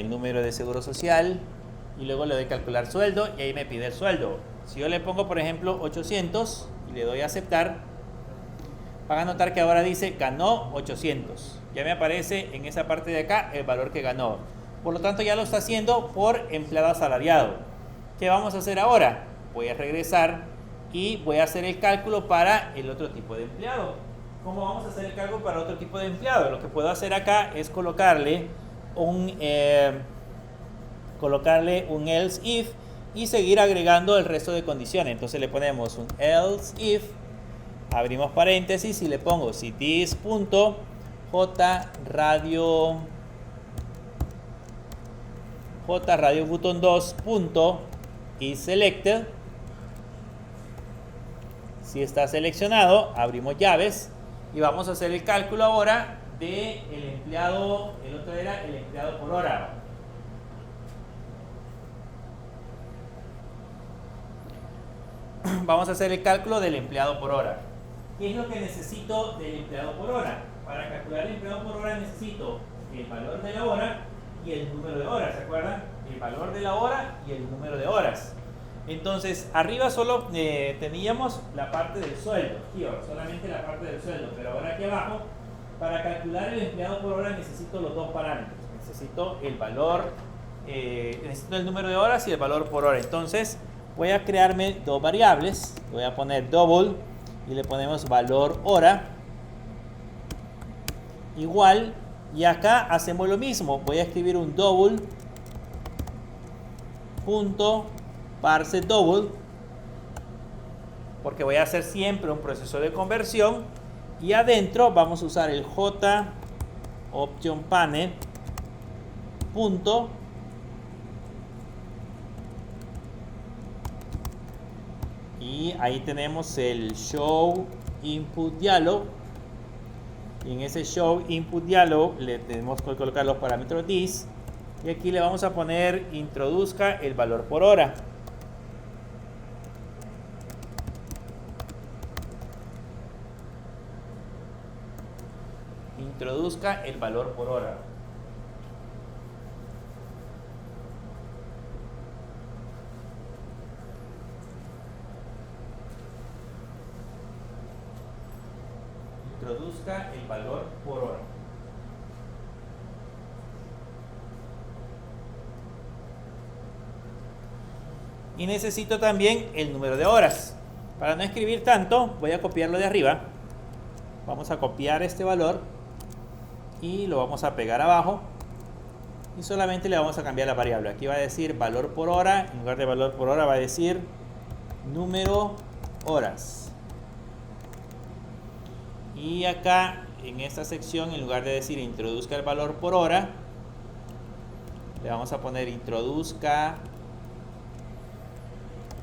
número de seguro social, y luego le doy calcular sueldo, y ahí me pide el sueldo. Si yo le pongo, por ejemplo, 800 y le doy a aceptar, van a notar que ahora dice ganó 800. Ya me aparece en esa parte de acá el valor que ganó. Por lo tanto, ya lo está haciendo por empleado asalariado. ¿Qué vamos a hacer ahora? Voy a regresar y voy a hacer el cálculo para el otro tipo de empleado. ¿Cómo vamos a hacer el cálculo para otro tipo de empleado? Lo que puedo hacer acá es colocarle un else if y seguir agregando el resto de condiciones. Entonces le ponemos un else if, abrimos paréntesis y le pongo si this.jradio button 2 is selected. Si está seleccionado, abrimos llaves y vamos a hacer el cálculo ahora de el empleado. El otro era el empleado por hora. Vamos a hacer el cálculo del empleado por hora. ¿Qué es lo que necesito del empleado por hora? Para calcular el empleado por hora necesito el valor de la hora y el número de horas. ¿Se acuerdan? El valor de la hora y el número de horas. Entonces, arriba solo teníamos la parte del sueldo, solamente la parte del sueldo, pero ahora aquí abajo, para calcular el empleado por hora necesito los dos parámetros. Necesito el valor, necesito el número de horas y el valor por hora. Entonces, voy a crearme dos variables, voy a poner double y le ponemos valor hora igual, y acá hacemos lo mismo, voy a escribir un double punto parse double, porque voy a hacer siempre un proceso de conversión, y adentro vamos a usar el J option panel punto y ahí tenemos el show input dialog, y en ese show input dialog le tenemos que colocar los parámetros this, y aquí le vamos a poner introduzca el valor por hora. Introduzca el valor por hora. Introduzca el valor por hora. Y necesito también el número de horas. Para no escribir tanto, voy a copiarlo de arriba. Vamos a copiar este valor y lo vamos a pegar abajo, y solamente le vamos a cambiar la variable. Aquí va a decir valor por hora, en lugar de valor por hora va a decir número horas. Y acá en esta sección, en lugar de decir introduzca el valor por hora, le vamos a poner introduzca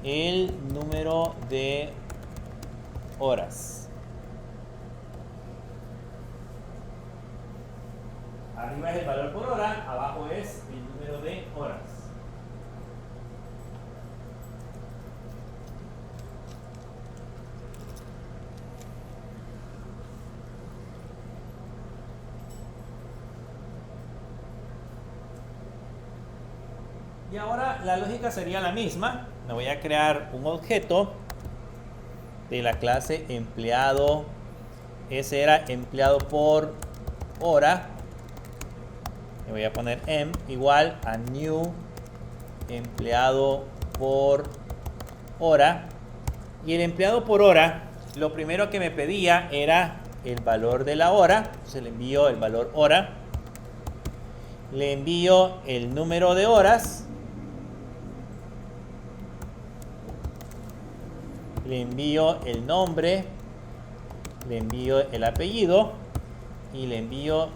el número de horas. Arriba es el valor por hora, abajo es el número de horas. Y ahora la lógica sería la misma. Me voy a crear un objeto de la clase empleado. Ese era empleado por hora. Le voy a poner em igual a new empleado por hora. Y el empleado por hora, lo primero que me pedía era el valor de la hora. Entonces le envío el valor hora. Le envío el número de horas. Le envío el nombre. Le envío el apellido. Y le envío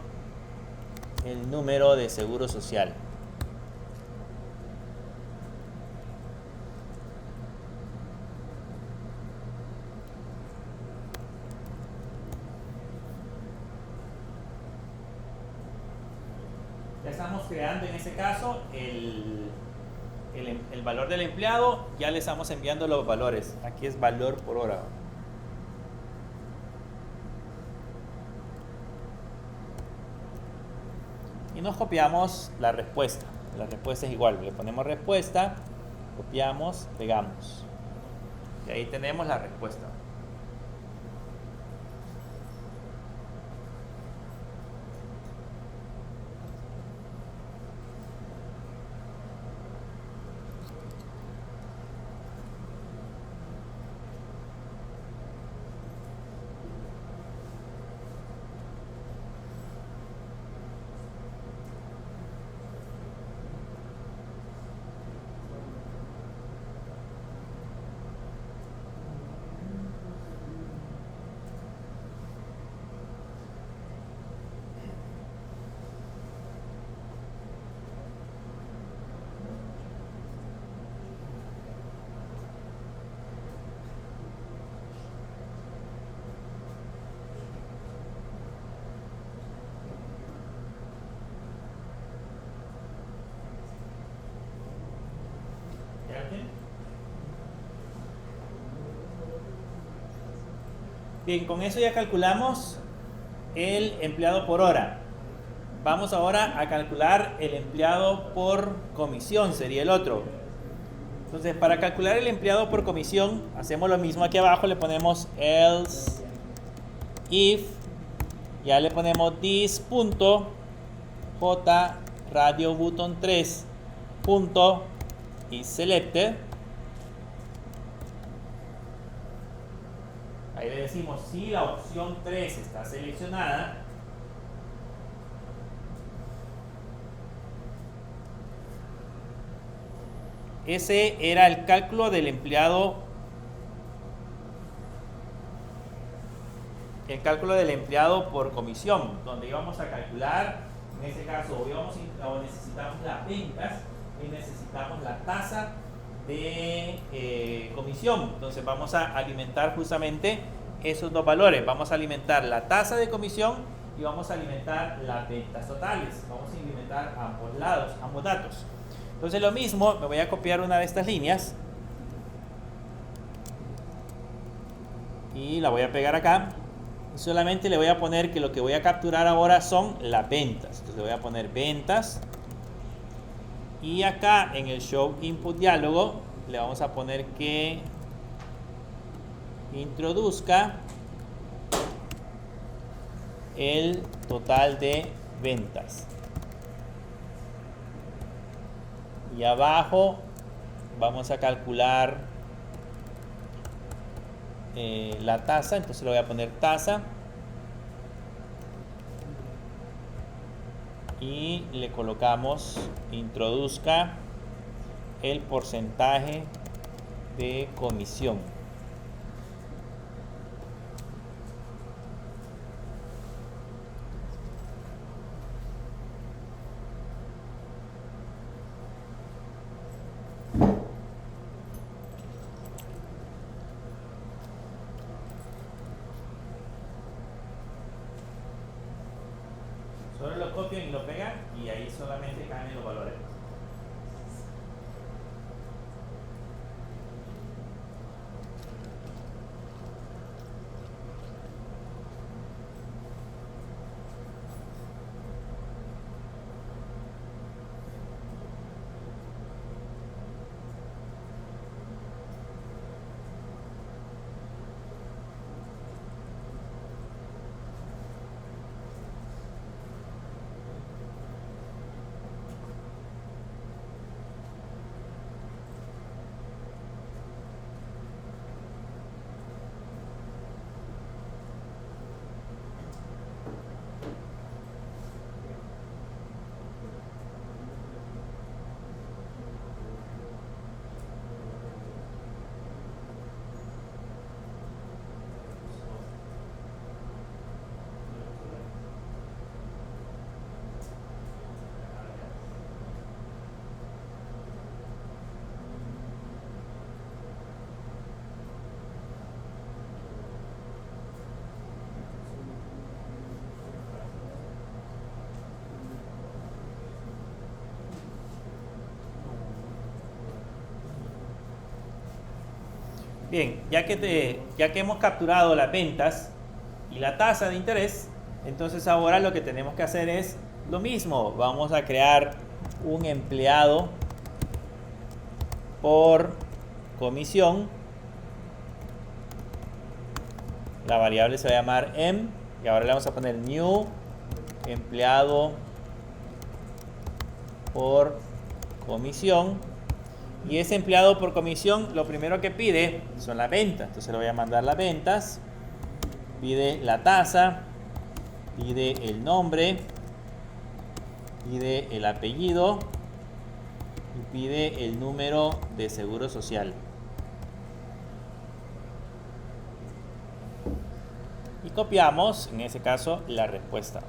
el número de seguro social. estamos creando en ese caso el valor del empleado, ya le estamos enviando los valores. Aquí es valor por hora. Y nos copiamos la respuesta. La respuesta es igual, le ponemos respuesta, copiamos, pegamos. Y ahí tenemos la respuesta. Bien, con eso ya calculamos el empleado por hora. Vamos ahora a calcular el empleado por comisión, sería el otro. Entonces, para calcular el empleado por comisión, hacemos lo mismo aquí abajo, le ponemos else, if, ya le ponemos this.j radio button 3 is selected. Ahí le decimos si la opción 3 está seleccionada. Ese era el cálculo del empleado. El cálculo del empleado por comisión, donde íbamos a calcular, en este caso, necesitamos las ventas y necesitamos la tasa de comisión. Entonces vamos a alimentar justamente esos dos valores. Vamos a alimentar la tasa de comisión y vamos a alimentar las ventas totales. Vamos a alimentar ambos lados, ambos datos. Entonces lo mismo, me voy a copiar una de estas líneas y la voy a pegar acá. Y solamente le voy a poner que lo que voy a capturar ahora son las ventas. Entonces le voy a poner ventas. Y acá en el show input diálogo le vamos a poner que introduzca el total de ventas. Y abajo vamos a calcular la tasa, entonces le voy a poner tasa y le colocamos introduzca el porcentaje de comisión. Solo lo copian y lo pegan y ahí solamente cambian los valores. Bien, ya que hemos capturado las ventas y la tasa de interés, entonces ahora lo que tenemos que hacer es lo mismo. Vamos a crear un empleado por comisión. La variable se va a llamar M y ahora le vamos a poner new empleado por comisión. Y ese empleado por comisión lo primero que pide son las ventas. Entonces le voy a mandar las ventas, pide la tasa, pide el nombre, pide el apellido y pide el número de seguro social. Y copiamos, en ese caso, la respuesta.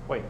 Voy.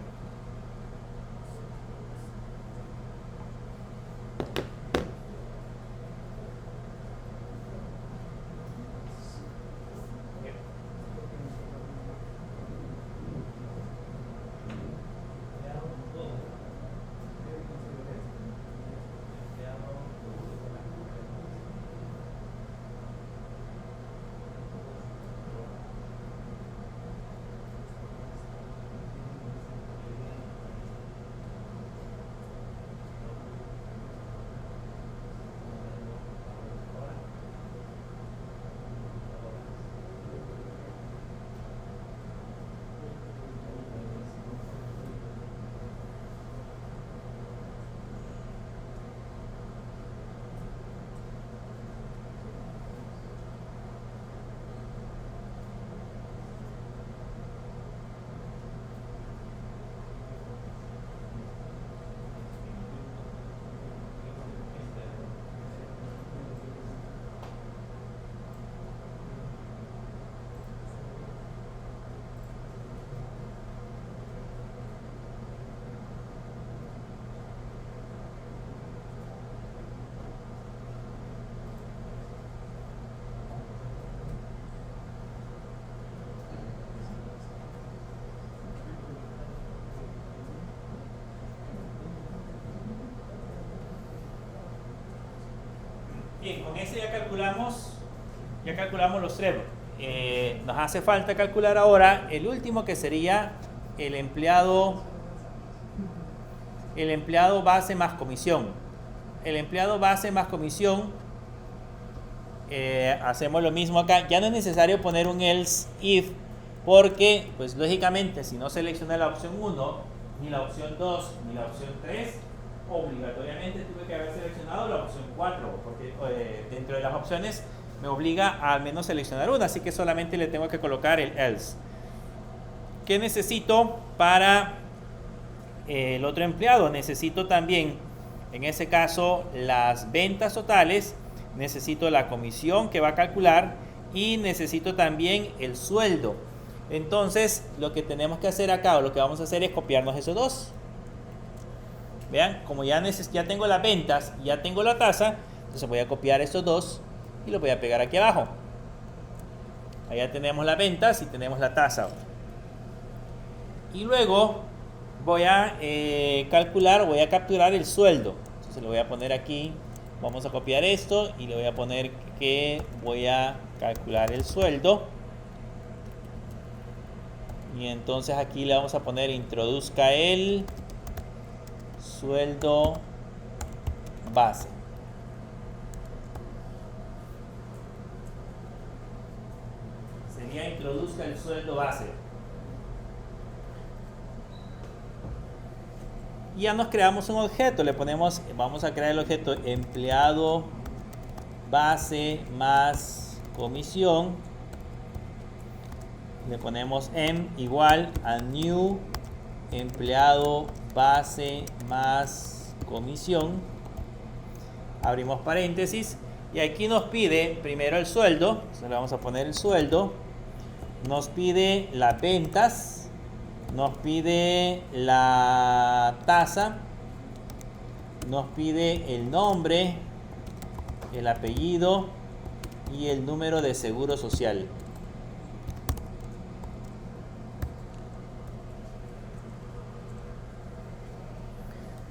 Bien, con ese ya calculamos los tres. Nos hace falta calcular ahora el último, que sería el empleado base más comisión. El empleado base más comisión, hacemos lo mismo acá. Ya no es necesario poner un else if, porque pues lógicamente si no seleccioné la opción 1, ni la opción 2, ni la opción 3, obligatoriamente tuve que haber seleccionado la opción 4, porque dentro de las opciones me obliga a al menos seleccionar una, así que solamente le tengo que colocar el else. ¿Qué necesito para el otro empleado? Necesito también, en ese caso, las ventas totales, necesito la comisión que va a calcular y necesito también el sueldo. Entonces, lo que tenemos que hacer acá, o lo que vamos a hacer, es copiarnos esos dos. Vean, como ya tengo las ventas, ya tengo la tasa, entonces voy a copiar estos dos y los voy a pegar aquí abajo. Allá tenemos las ventas y tenemos la tasa. Y luego voy a capturar el sueldo. Entonces lo voy a poner aquí, vamos a copiar esto y le voy a poner que voy a calcular el sueldo. Y entonces aquí le vamos a poner introduzca el sueldo base. Sería introduzca el sueldo base. Y ya nos creamos un objeto, le ponemos, vamos a crear el objeto empleado base más comisión. Le ponemos igual a new empleado base más comisión. Abrimos paréntesis y aquí nos pide primero el sueldo, entonces le vamos a poner el sueldo. Nos pide las ventas, nos pide la tasa, nos pide el nombre, el apellido y el número de seguro social.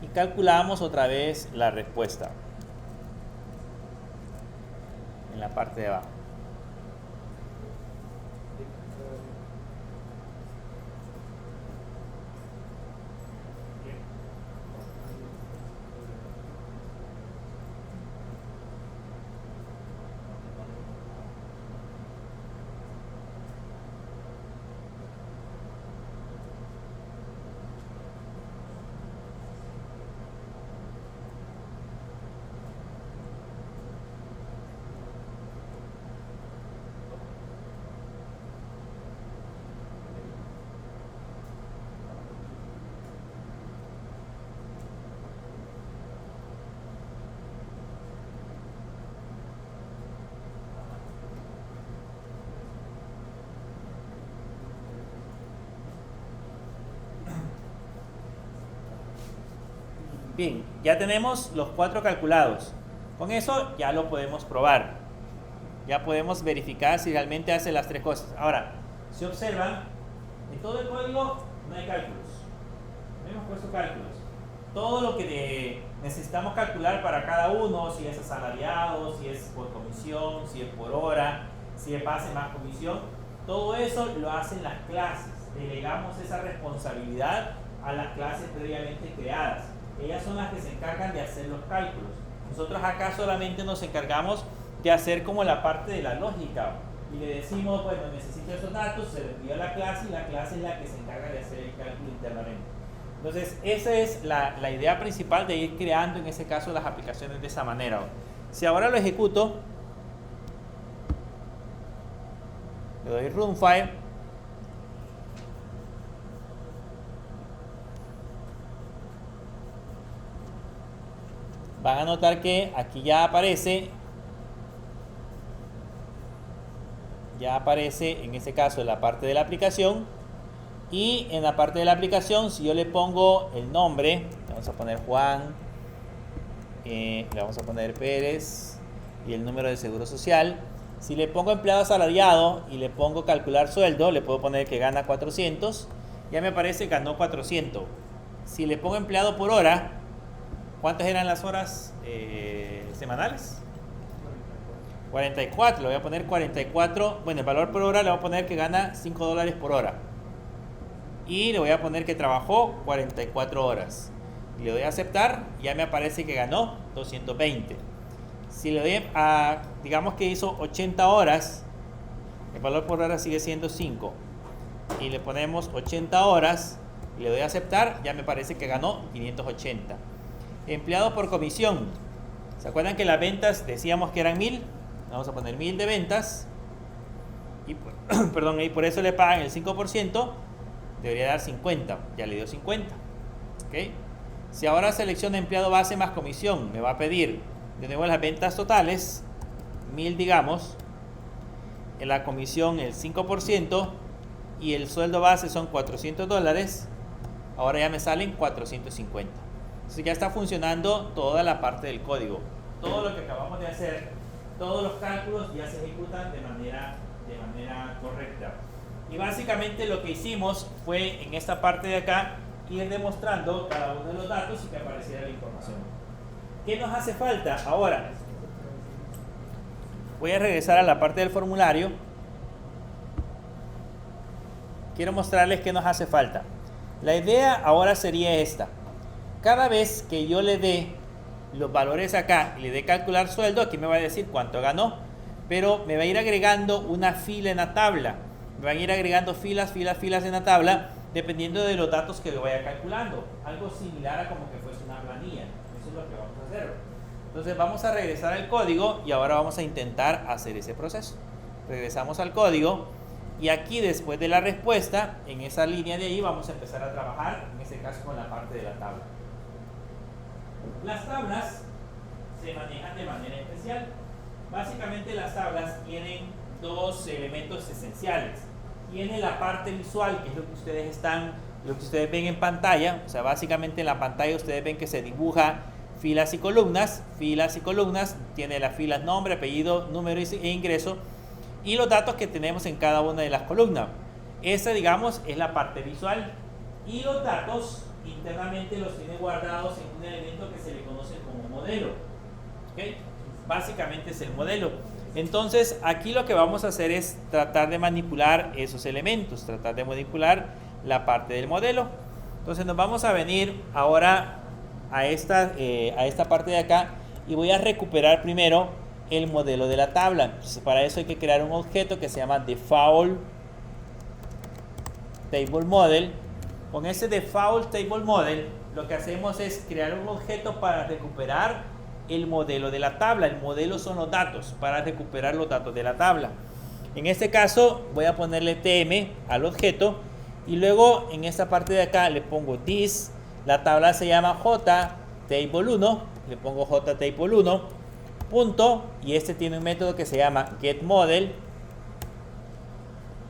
Y calculamos otra vez la respuesta en la parte de abajo. Bien, ya tenemos los 4 calculados. Con eso ya lo podemos probar. Ya podemos verificar si realmente hace las 3 cosas. Ahora, si observan, en todo el código no hay cálculos. No hemos puesto cálculos. Todo lo que necesitamos calcular para cada uno, si es asalariado, si es por comisión, si es por hora, si es base más comisión, todo eso lo hacen las clases. Delegamos esa responsabilidad a las clases previamente creadas. Ellas son las que se encargan de hacer los cálculos. Nosotros acá solamente nos encargamos de hacer como la parte de la lógica y le decimos, bueno, necesito esos datos, se los envía a la clase y la clase es la que se encarga de hacer el cálculo internamente. Entonces, esa es la idea principal de ir creando en ese caso las aplicaciones de esa manera. Si ahora lo ejecuto, le doy run file. Van a notar que aquí ya aparece en este caso en la parte de la aplicación, y en la parte de la aplicación si yo le pongo el nombre, le vamos a poner Juan, le vamos a poner Pérez y el número de seguro social. Si le pongo empleado asalariado y le pongo calcular sueldo, le puedo poner que gana 400, ya me aparece ganó 400. Si le pongo empleado por hora, ¿cuántas eran las horas semanales? 44, le voy a poner 44, bueno, el valor por hora le voy a poner que gana $5 por hora. Y le voy a poner que trabajó 44 horas. Y le doy a aceptar, ya me aparece que ganó 220. Si le doy a, digamos que hizo 80 horas, el valor por hora sigue siendo 5. Y le ponemos 80 horas, y le doy a aceptar, ya me parece que ganó 580. Empleado por comisión. ¿Se acuerdan que las ventas decíamos que eran 1000? Vamos a poner 1000 de ventas. Y, perdón, y por eso le pagan el 5%. Debería dar 50. Ya le dio 50. ¿Okay? Si ahora selecciono empleado base más comisión, me va a pedir de nuevo las ventas totales. 1000 digamos. En la comisión el 5%. Y el sueldo base son $400. Ahora ya me salen 450. Entonces ya está funcionando toda la parte del código. Todo lo que acabamos de hacer, todos los cálculos ya se ejecutan de manera correcta. Y básicamente lo que hicimos fue en esta parte de acá ir demostrando cada uno de los datos y que apareciera la información. ¿Qué nos hace falta? Ahora voy a regresar a la parte del formulario. Quiero mostrarles qué nos hace falta. La idea ahora sería esta. Cada vez que yo le dé los valores acá y le dé calcular sueldo, aquí me va a decir cuánto ganó, pero me va a ir agregando una fila en la tabla. Me van a ir agregando filas en la tabla dependiendo de los datos que vaya calculando. Algo similar a como que fuese una planilla. Eso es lo que vamos a hacer. Entonces vamos a regresar al código y ahora vamos a intentar hacer ese proceso. Regresamos al código y aquí después de la respuesta, en esa línea de ahí vamos a empezar a trabajar, en este caso con la parte de la tabla. Las tablas se manejan de manera especial. Básicamente las tablas tienen dos elementos esenciales. Tiene la parte visual, que es lo que ustedes ven en pantalla. O sea, básicamente en la pantalla ustedes ven que se dibuja filas y columnas. Tiene las filas nombre, apellido, número e ingreso. Y los datos que tenemos en cada una de las columnas. Esa, digamos, es la parte visual. Y los datos internamente los tiene guardados en un elemento que se le conoce como modelo. ¿Okay? Básicamente es el modelo. Entonces aquí lo que vamos a hacer es tratar de manipular esos elementos, tratar de manipular la parte del modelo. Entonces nos vamos a venir ahora a esta parte de acá y voy a recuperar primero el modelo de la tabla. Entonces, para eso hay que crear un objeto que se llama default table model. Con ese default table model lo que hacemos es crear un objeto para recuperar el modelo de la tabla. El modelo son los datos, para recuperar los datos de la tabla. En este caso voy a ponerle tm al objeto y luego en esta parte de acá le pongo this. La tabla se llama jtable1, le pongo jtable1 punto y este tiene un método que se llama getModel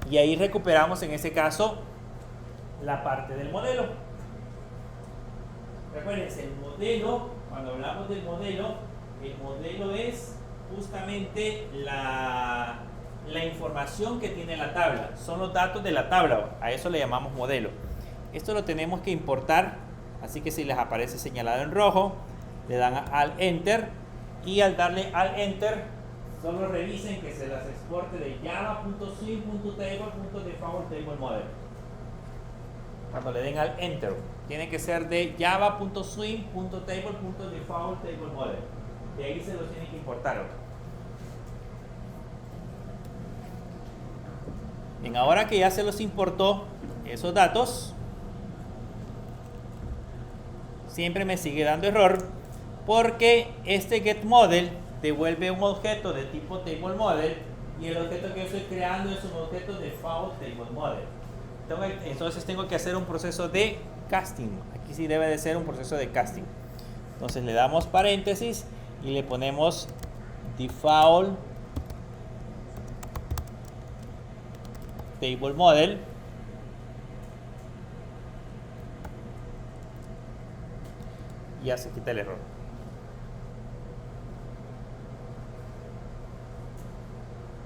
y ahí recuperamos en este caso la parte del modelo. Recuerden, el modelo, cuando hablamos del modelo, el modelo es justamente la información que tiene la tabla, son los datos de la tabla, a eso le llamamos modelo. Esto lo tenemos que importar, así que si les aparece señalado en rojo, le dan al Enter y al darle al Enter, solo revisen que se las exporte de java.swing.table.default.table.model. Cuando le den al Enter, tiene que ser de java.swing.table.default.table.model. De ahí se los tienen que importar. Bien, ahora que ya se los importó esos datos, siempre me sigue dando error porque este getModel devuelve un objeto de tipo TableModel y el objeto que yo estoy creando es un objeto default.table.model. Entonces tengo que hacer un proceso de casting. Aquí sí debe de ser un proceso de casting. Entonces le damos paréntesis y le ponemos default table model y ya se quita el error.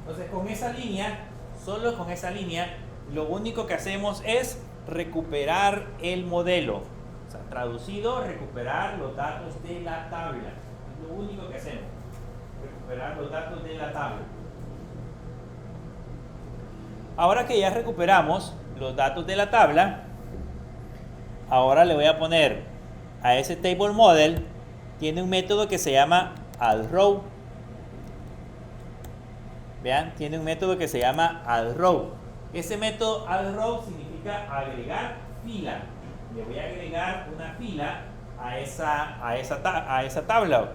Entonces con esa línea, solo con esa línea, lo único que hacemos es recuperar el modelo. O sea, traducido, recuperar los datos de la tabla. Es lo único que hacemos. Recuperar los datos de la tabla. Ahora que ya recuperamos los datos de la tabla, ahora le voy a poner a ese table model, tiene un método que se llama addRow. Vean, tiene un método que se llama addRow. Ese método addRow significa agregar fila. Le voy a agregar una fila a esa tabla.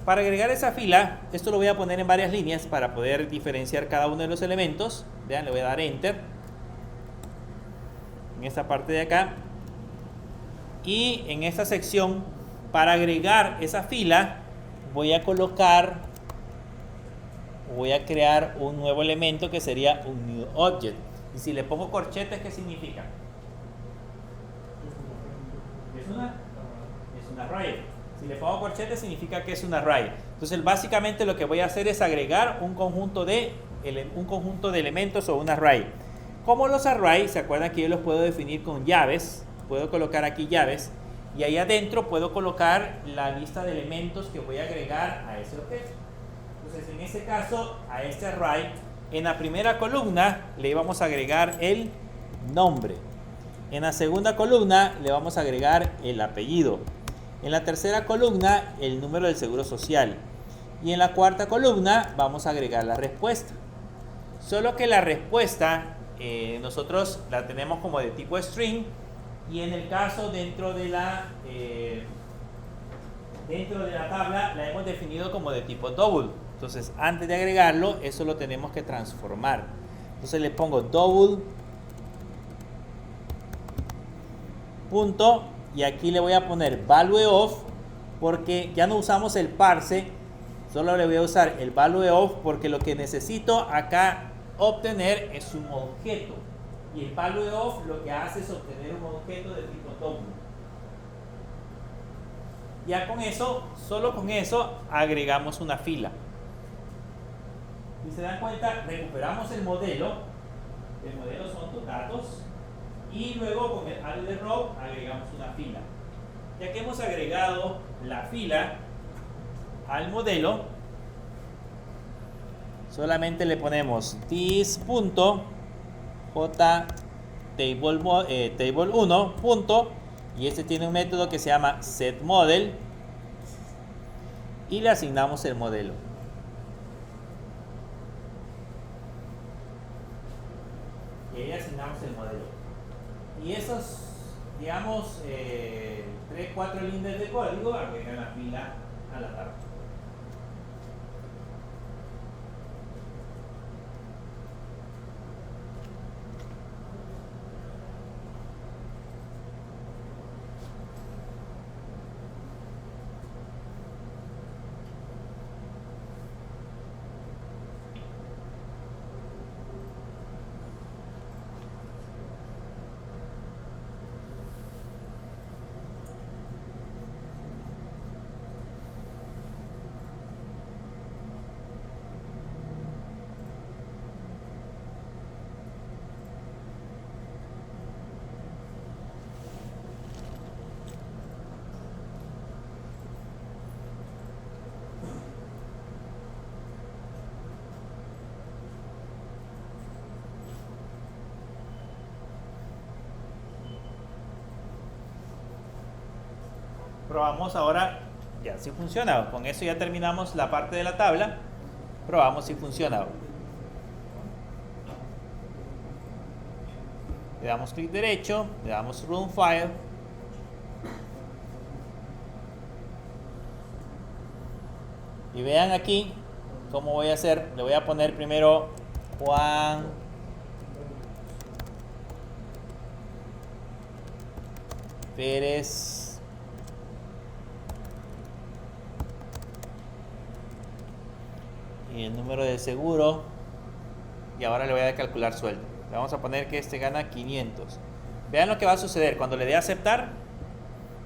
Para agregar esa fila, esto lo voy a poner en varias líneas para poder diferenciar cada uno de los elementos. Vean, le voy a dar Enter en esta parte de acá. Y en esta sección, para agregar esa fila, voy a crear un nuevo elemento que sería un new object. Y si le pongo corchetes, ¿qué significa? Es un array. Si le pongo corchetes, significa que es un array. Entonces, básicamente lo que voy a hacer es agregar un conjunto de elementos o un array. Como los arrays, ¿se acuerdan que yo los puedo definir con llaves? Puedo colocar aquí llaves. Y ahí adentro puedo colocar la lista de elementos que voy a agregar a ese objeto. Entonces, en este caso, a este array, en la primera columna le vamos a agregar el nombre. En la segunda columna le vamos a agregar el apellido. En la tercera columna el número del seguro social. Y en la cuarta columna vamos a agregar la respuesta. Solo que la respuesta nosotros la tenemos como de tipo string, y en el caso dentro de la tabla la hemos definido como de tipo double. Entonces antes de agregarlo, eso lo tenemos que transformar. Entonces le pongo double punto, y aquí le voy a poner value of, porque ya no usamos el parse, solo le voy a usar el value of, porque lo que necesito acá obtener es un objeto, y el value of lo que hace es obtener un objeto de tipo double. Ya con eso, solo con eso agregamos una fila. Si se dan cuenta, recuperamos el modelo son tus datos, y luego con el add de row agregamos una fila. Ya que hemos agregado la fila al modelo, solamente le ponemos this.jTable1 punto, y este tiene un método que se llama setModel, y le asignamos el modelo. Y ahí asignamos el modelo. Y esos, digamos, 3-4 líneas de código agregan la fila a la tabla. Probamos ahora, ya si funciona. Con eso ya terminamos la parte de la tabla. Probamos si funciona. Le damos clic derecho, le damos Run File. Y vean aquí cómo voy a hacer. Le voy a poner primero Juan Pérez y el número de seguro, y ahora le voy a calcular sueldo. Le vamos a poner que este gana 500. Vean lo que va a suceder cuando le dé a aceptar.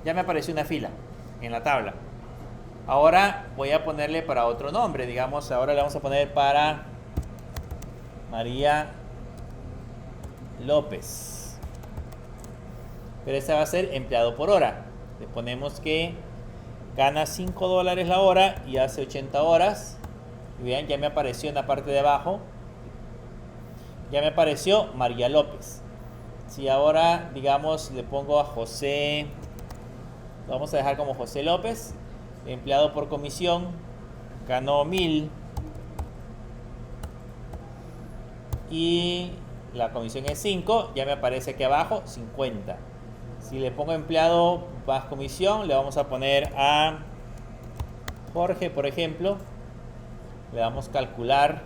Ya me apareció una fila en la tabla. Ahora voy a ponerle para otro nombre, digamos, ahora le vamos a poner para María López, pero este va a ser empleado por hora. Le ponemos que gana $5 la hora y hace 80 horas. Y vean, ya me apareció en la parte de abajo, ya me apareció María López. Si ahora, digamos, le pongo a José, lo vamos a dejar como José López, empleado por comisión, ganó 1000 y la comisión es 5, ya me aparece aquí abajo 50. Si le pongo empleado más comisión, le vamos a poner a Jorge, por ejemplo. Le damos calcular,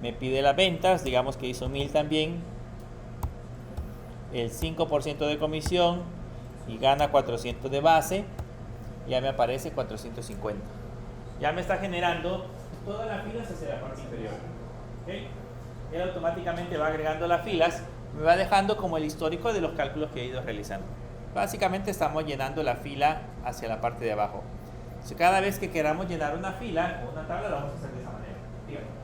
me pide las ventas, digamos que hizo 1000 también, el 5% de comisión y gana 400 de base, ya me aparece 450. Ya me está generando todas las filas hacia la parte inferior. ¿Okay? Él automáticamente va agregando las filas, me va dejando como el histórico de los cálculos que he ido realizando. Básicamente estamos llenando la fila hacia la parte de abajo. Entonces, cada vez que queramos llenar una fila o una tabla, lo vamos a hacer de esa manera. Dígame.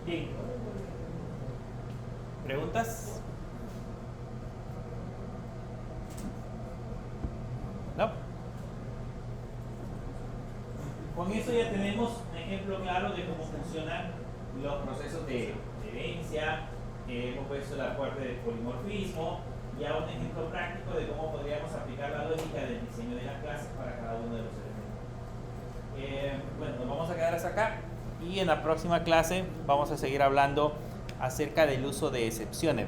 Bien. ¿Preguntas? ¿No? Con eso ya tenemos un ejemplo claro de cómo funcionan los procesos de herencia. Hemos visto la parte del polimorfismo. Ya un ejemplo práctico de cómo podríamos aplicar la lógica del diseño de las clases para cada uno de los elementos. Bueno, nos vamos a quedar hasta acá y en la próxima clase vamos a seguir hablando acerca del uso de excepciones.